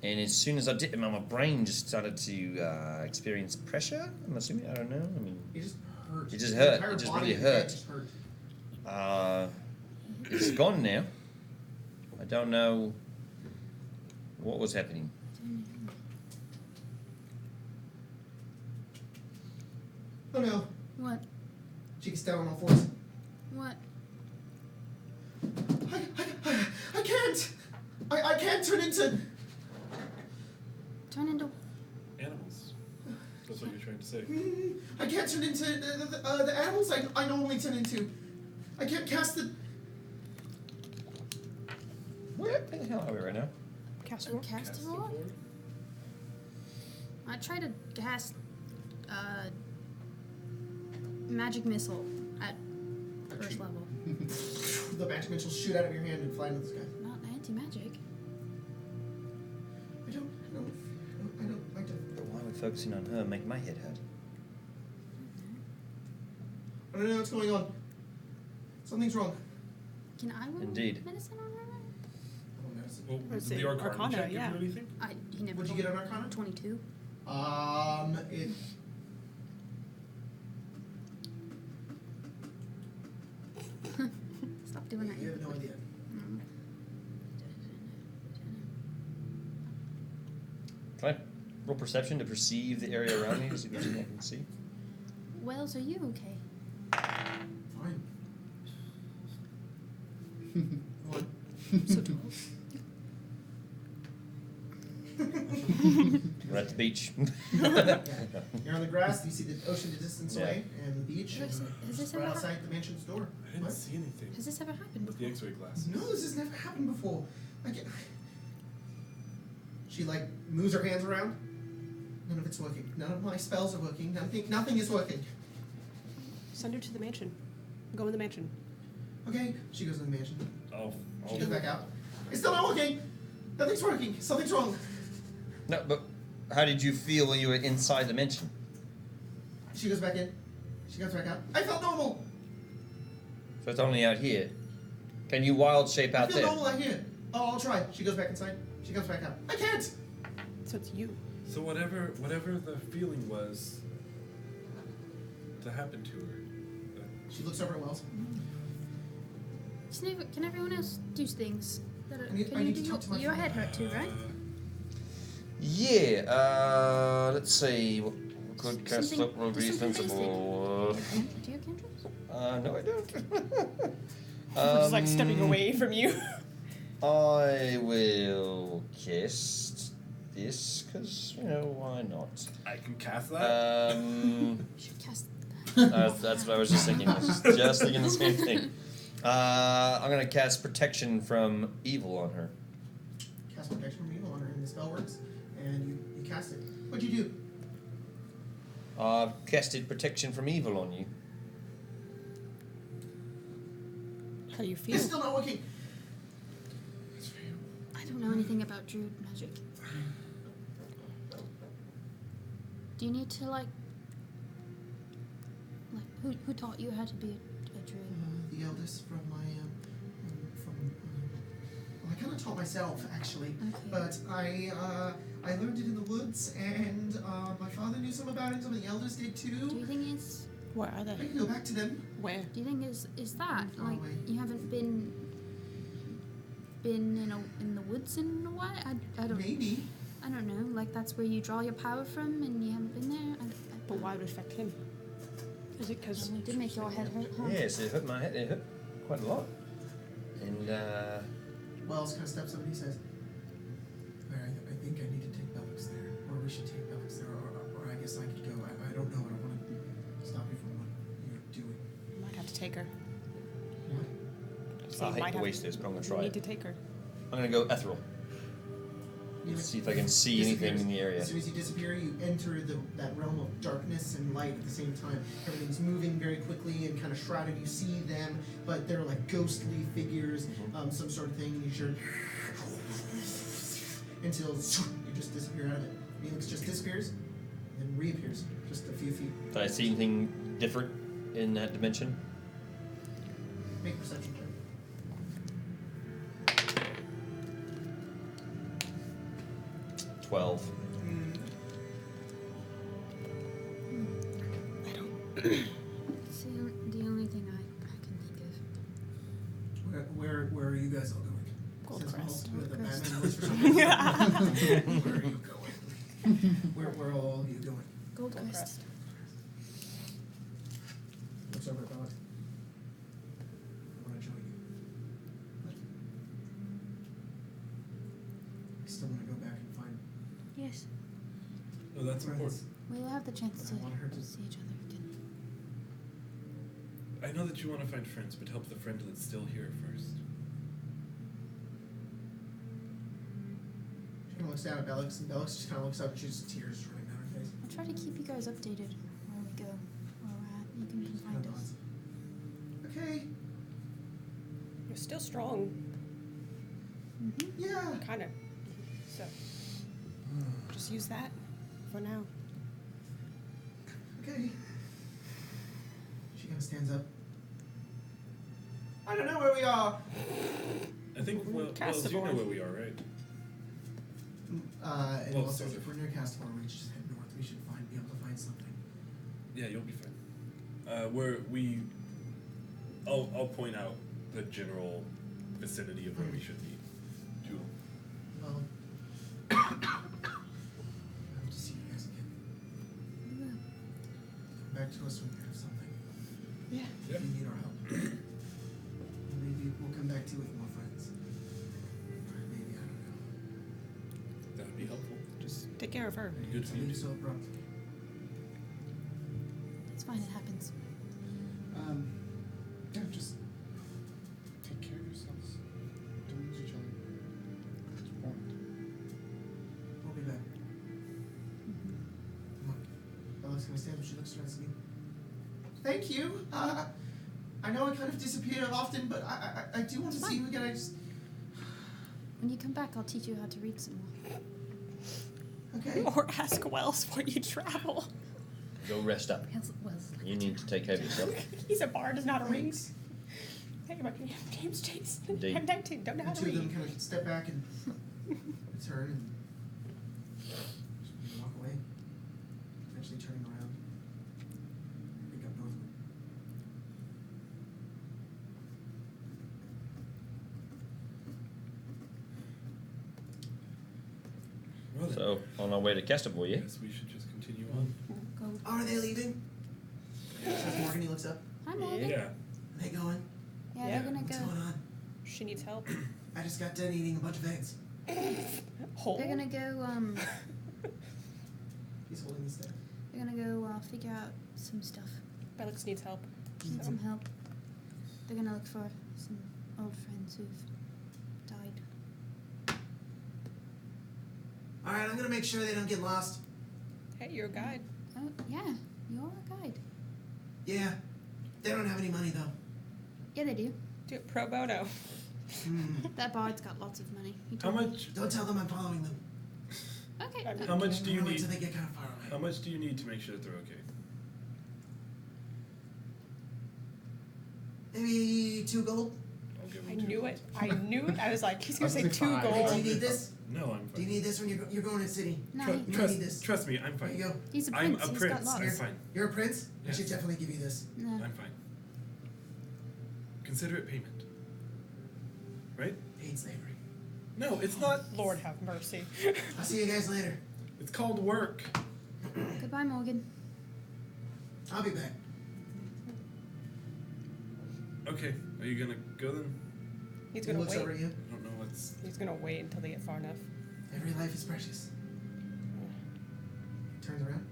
and as soon as I did, my brain just started to experience pressure. I'm assuming. I don't know. I mean, It just hurt. It just The hurt. entire It just body really of your head hurt. just hurt. it's gone now. I don't know what was happening. Oh no. what? She gets down on all fours. What? I can't! I can't turn into. Turn into. Animals. That's what you're trying to say. I can't turn into the animals I normally turn into. I can't cast the. Where the hell are we right now? Cast A roll. cast Cast the roll? board? I try to cast magic missile at first level. The magic missiles shoot out of your hand and fly into the sky. Not anti-magic. I don't like to. But why would focusing on her make my head hurt? I don't know what's going on. Something's wrong. Can I roll Indeed. medicine on her? Oh, medicine. Well, Let's did see, the Arcana Arcana, check give yeah. you anything? He never. What'd you told get on Arcana? 22. It. Stop doing that. You have no idea. Can I roll perception to perceive the area around me to see if there's anything I can see? Wells, are you okay? Fine. One. So 12. We're at the beach. Yeah. You're on the grass. You see the ocean a distance Yeah. away and the beach. Has and this it's ever right hap- outside the mansion's door. I didn't What? see anything Has this ever happened with the before? X-ray glasses. No, this has never happened before. She like moves her hands around. None of it's working. None of my spells are working. Nothing is working. Send her to the mansion. Go in the mansion. Okay. She goes in the mansion. I'll She goes back out. It's still not working. Nothing's working. Something's wrong. No, but how did you feel when you were inside the mansion? She goes back in. She goes back out. I felt normal. So it's only out here. Can you wild shape I out feel there? normal out here. Oh, I'll try. She goes back inside. She comes back out. I can't. So it's you. So whatever the feeling was to happen to her. She looks over at Wells. Can everyone else do things? That are, I need can you to do talk to my your friend. head hurt too, right? Yeah, let's see. What could cast Something- up will be just something sensible? Do you have cantrips? No, I don't. We're just like stepping away from you. I will cast this, because, why not? I can cast that. You should cast That's what I was just thinking. I was just thinking the same thing. I'm going to cast Protection from Evil on her. Cast protection from evil on her, and the spell works. And you cast it. What'd you do? I've casted protection from evil on you. How do you feel? It's still not working. I don't know anything about druid magic. Do you need to like who taught you how to be a druid? The eldest from my well, I kind of taught myself actually, Okay. but I learned it in the woods, and my father knew some about it. Some of the elders did Do too. you think it's Where are I they? can go back to them. Where? Do you think is that Far like away. you haven't been in the woods in a while? I don't Maybe. I don't know. Like that's where you draw your power from, and you haven't been there. But why would it affect him? Is it because It did make your head hurt, huh? Yes, it hurt my head. It hurt quite a lot. And Wells kind of steps up and he says, I think I need to take Bellix there, or we should take Bellix there, or I guess I could go. I don't know. I don't want to stop you from what you're doing. might have to take her? What? So I you hate might to have waste this, but I'm gonna you try need it. to take her. I'm gonna go ethereal. See if I can see anything in the area. As soon as you disappear, you enter that realm of darkness and light at the same time. Everything's moving very quickly and kind of shrouded. You see them, but they're like ghostly figures, some sort of thing. You sure until you just disappear out of it. Felix just disappears and then reappears just a few feet. Did I see anything different in that dimension? Make a perception check. 12. I don't. It's the only thing I can think of. Where are you guys all going? Goldcrest. The Goldcrest. Batman voice for some reason. Where are you going? Where are all of you going? Goldcrest. Looks over at Bella. I want to join you. But I still want to go back and find Yes. No, that's important. friends. We'll have the chance to I want her to- see each other again. I know that you want to find friends, but help the friend that's still here first. She kind of looks down at Bellix, and Bellix just kind of looks up, and she's just tears running down her face. I'll try to keep you guys updated where we go, where we're at. You can Just find kind of us. nods. Okay. You're still strong, Mm-hmm. Yeah. kind of. So just use that for now. Okay. She kind of stands up. I don't know where we are. I think, well, you know Castable. where we are, right? And Well, also, sort of. if we're near Castable, we just head north. We should be able to find something. Yeah, you'll be fine. I'll point out the general vicinity of where we should be. To Well, I hope to see you guys again. We will. Come back to us when you have something. Yeah. Yeah. If you need our help. Maybe we'll come back to you with more friends. Or maybe, I don't know. that would be helpful. Just take care of her. Good for To you. leave so abrupt. It's fine. It happens. Yeah, just take care of yourselves. Don't lose each other. It's important. We'll be back. Come on. Bella's gonna stand up. She looks around at me. Thank you. I know I kind of disappear often, but I do want to see you again. I just. When you come back, I'll teach you how to read some more. Okay. Or ask Wells where you travel. Go rest up. You need to take care of yourself. He's a bard, does not a read. Thanks. Hey, but James Chase. Indeed. I'm 19, don't know how The to two of them read. kind of step back and turn and just walk away. Eventually turning around. Pick up northward. Well, then, So, on our way to Castable, I yeah? guess we should just continue on. Go. Are they leaving? Says Morgan. He looks up. Hi, Morgan. Yeah. Are they going? Yeah, Yeah. they're gonna What's go. going on? She needs help. I just got done eating a bunch of eggs. Hole? They're gonna go. He's holding his staff. They're gonna go figure out some stuff. Felix needs help. Need some help. They're gonna look for some old friends who've died. All right, I'm gonna make sure they don't get lost. Hey, you're a guide. Oh yeah, You're a guide. Yeah. They don't have any money though. Yeah, they do. Do it pro bono. That bard's got lots of money. He How told me. much? Don't tell them I'm following them. Okay. How much do you I'll wait need? till they get kind of far away. How much do you need to make sure that they're okay? Maybe 2 gold. I'll give I them 2 knew gold. it. I knew it. I was like, he's gonna say Let's say 2 5. Hey, do you gold. need this? No, I'm Do you fine. need this when you're going to the city? No, Tru- he- You don't trust, need this. trust me, I'm There you fine. go. he's a I'm prince. a He's prince. got lots. I'm fine. You're a prince? I Yes. should definitely give you this. No. I'm fine. Consider it payment. Right? Paid slavery. No, it's not. Lord have mercy. I'll see you guys later. It's called work. Goodbye, Morgan. I'll be back. Okay, are you gonna go then? He's He gonna looks wait. over at you. I don't know what's. He's gonna wait until they get far enough. Every life is precious. Turns around.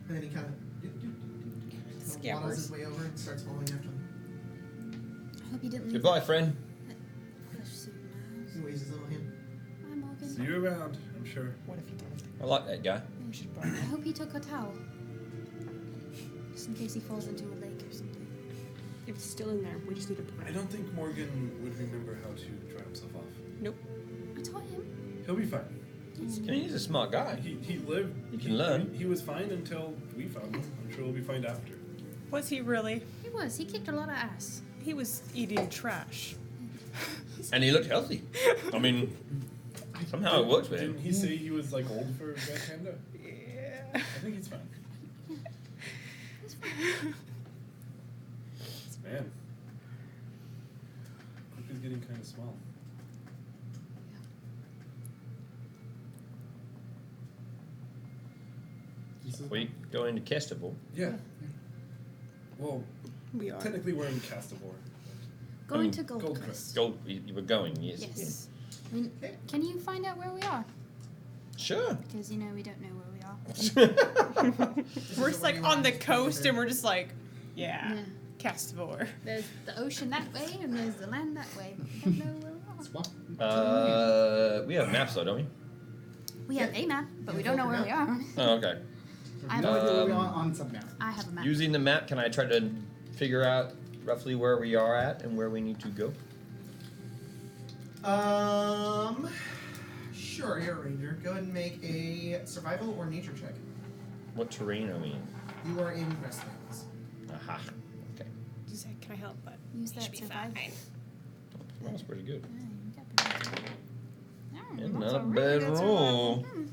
And then he kind of waddles Scampers. his way over and starts following after them. I hope you didn't leave Goodbye, friend. that fresh suit in my He house. waves his little hand. Bye, Morgan. See you around, I'm sure. What if he did? I like that guy. We should burn I him. hope he took a towel. Just in case he falls into a lake or something. If it's still in there, we just need to burn I it. don't think Morgan would remember how to dry himself off. Nope. I taught him. He'll be fine. I mean, he's a smart guy. He lived. You can learn. He was fine until we found him. I'm sure he'll be fine after. Was he really? He was. He kicked a lot of ass. He was eating trash. And he looked healthy. I mean, somehow it worked with Didn't him. he say he was like old for Red Panda? Yeah. I think he's fine. He's fine. Man. Hope he's getting kind of small. We going to Kestable. Yeah. Well, We are. technically we're in Castivore. Going mean, to Gold Gold Crest. Go. You were going, yes. Yes. I mean, can you find out where we are? Sure. Because, you know, we don't know where we are. We're just like on the coast and we're just like, yeah, Yeah. Castivore. There's the ocean that way and there's the land that way, but we don't know where we are. Swap. We have maps though, don't we? We have a map, but we don't know where we are. Oh, okay. I have, No idea where we Um, are on some map. I have a map. Using the map, can I try to figure out roughly where we are at and where we need to go? Sure, you're a ranger. Go ahead and make a survival or nature check. What terrain are we in? You are in grasslands. Aha. Okay. Just say, can I help? But Use he that should be survival. fine. Well, that's pretty good. Yeah, And that's not a really bad good roll. survival.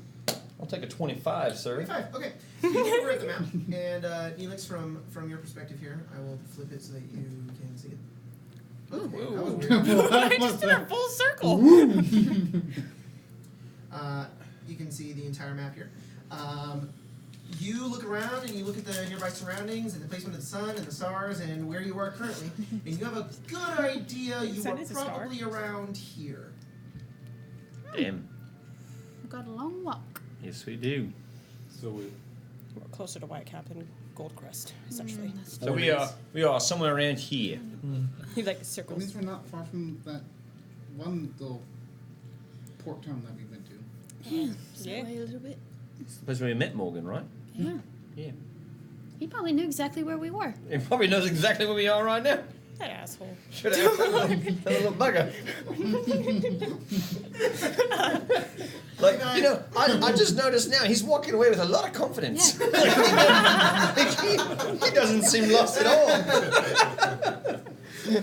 I'll take a 25, sir. 25. Okay. You look over at the map, and Neelix, from your perspective here, I will flip it so that you can see it. Okay, that was weird. I just did a full circle. You can see the entire map here. You look around and you look at the nearby surroundings and the placement of the sun and the stars and where you are currently, and you have a good idea you Sun are is a star. probably around here. Damn. We've got a long walk. Yes, we do. So we. We're closer to Whitecap than Goldcrest, essentially. So we are somewhere around here. He like That circles. means we're not far from that one little port town that we went to. Yeah. Away a little bit. It's the place where we met Morgan, right? Yeah. Yeah. He probably knew exactly where we were. He probably knows exactly where we are right now. That asshole. Should have that little bugger. Like, you know, I just noticed now he's walking away with a lot of confidence. he doesn't seem lost at all.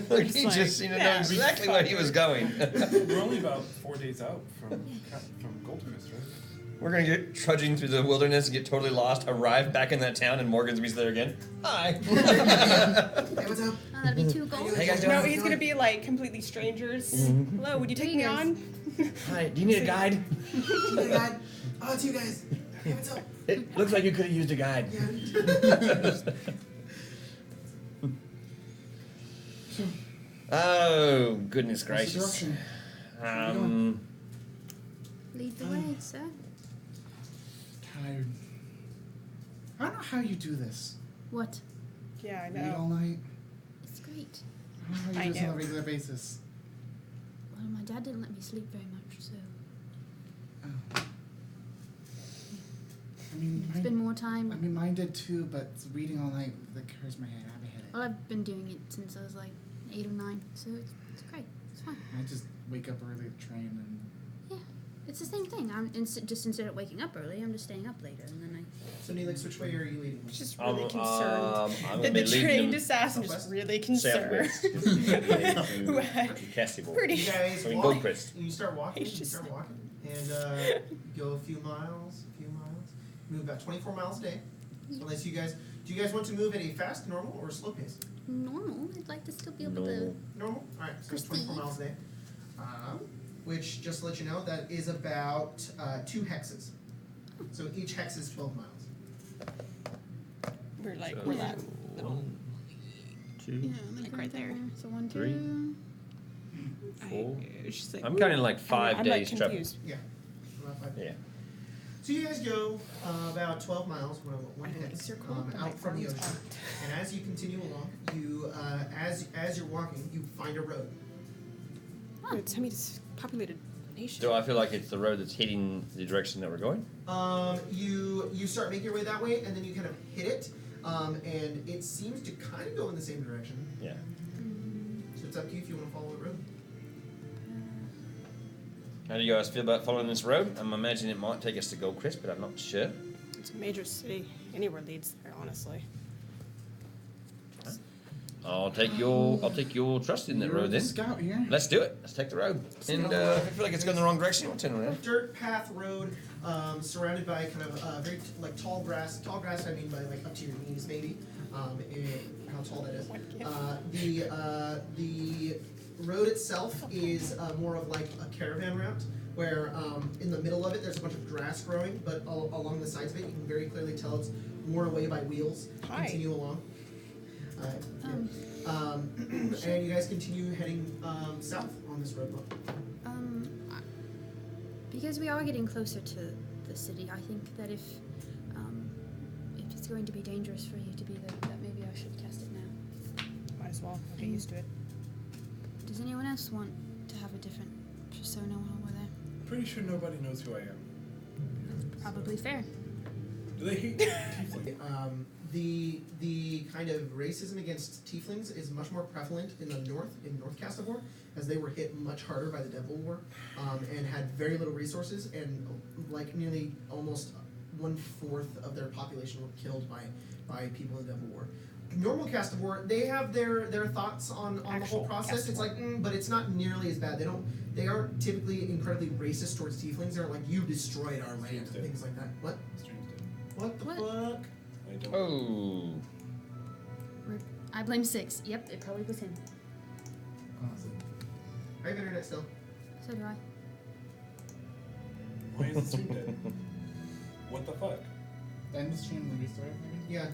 Like, he like, just seemed to know yeah, exactly where he was going. We're only about 4 days out from Goldcrest, right? We're gonna get trudging through the wilderness and get totally lost, arrive back in that town, and Morgan's gonna be there again. Hi. Hey, what's up? Oh, that'd be 2 gold. Hey, guys, No, he's gonna be like completely strangers. Hello, would you take me on? Hi, do you need a guide? You got a guide? Oh, it's you guys. Hey, what's up? It looks like you could have used a guide. Oh, goodness What's the gracious. direction? Lead the way, sir. Tired. I don't know how you do this. What? Yeah, I Read all know. night. It's great. I don't know how I you do this on know. a regular basis. Well, my dad didn't let me sleep very much, so Oh. I mean, it's been more more time. I mean, mine did too, but reading all night that cures my head. I have a headache. Well, I've been doing it since I was like 8 or 9, so it's great. It's fine. I just wake up early to train and. Yeah, it's the same thing. Just instead of waking up early, I'm just staying up later, and then So Neelix, which way are you leading? Just really concerned. I'm The gonna be leading trained them assassin is southwest? really concerned. southwest. Who had Cassible. pretty. You guys I mean, walk, Goldcrest. and you start walking, He's just and go a few miles, move about 24 miles a day. Unless do you guys want to move at a fast, normal, or slow pace? normal. I'd like to still be able Normal. Normal? Alright, so it's 24 miles a day. Which, just to let you know, that is about 2 hexes. So each hex is 12 miles. We're like, So- we're that little. 1, 2, to. Like right there. So 1, 2. 3. 4. It's just like, I'm counting like 5 I'm days like travel. confused. Yeah. About 5 days. Yeah. So you guys go about 12 miles, one I think hex, circle, but my out from the arms ocean. aren't. And as you continue along, you as you're walking, you find a road. It's a populated nation. Do I feel like it's the road that's heading the direction that we're going? You start making your way that way, and then you kind of hit it, and it seems to kind of go in the same direction. Yeah. So it's up to you if you want to follow the road. How do you guys feel about following this road? I'm imagining it might take us to Goldcrest, but I'm not sure. It's a major city. Anywhere leads there, honestly. I'll take your trust in that You're road the then. scout here. Let's do it. Let's take the road. And if I feel like it's going the wrong direction, we'll turn around. Dirt path road, surrounded by kind of very tall grass. Tall grass, I mean by like up to your knees maybe. How tall that is. The road itself is more of like a caravan route, where in the middle of it there's a bunch of grass growing, but along the sides of it you can very clearly tell it's worn away by wheels. Hi. Continue along. And you guys continue heading south on this road. Because we are getting closer to the city, I think that if it's going to be dangerous for you to be there, that maybe I should cast it now. Might as well. I'll get used to it. Does anyone else want to have a different persona while we're there? Pretty sure nobody knows who I am. Probably fair. Do they hate tiefling? The kind of racism against tieflings is much more prevalent in the north, in North Castivore, as they were hit much harder by the Devil War, and had very little resources, and like nearly almost 1/4 of their population were killed by people in the Devil War. Normal Castivore, they have their thoughts on the Actual whole process. It's like, but it's not nearly as bad. They aren't typically incredibly racist towards tieflings. They're like, you destroyed our land, and things like that. What? Stream's dead. What the What? fuck? I don't. Oh. I blame 6. Yep, it probably was him. Honestly. I have internet still. So do I. Why is the stream dead? What the fuck? End the stream and restart it maybe? Yeah.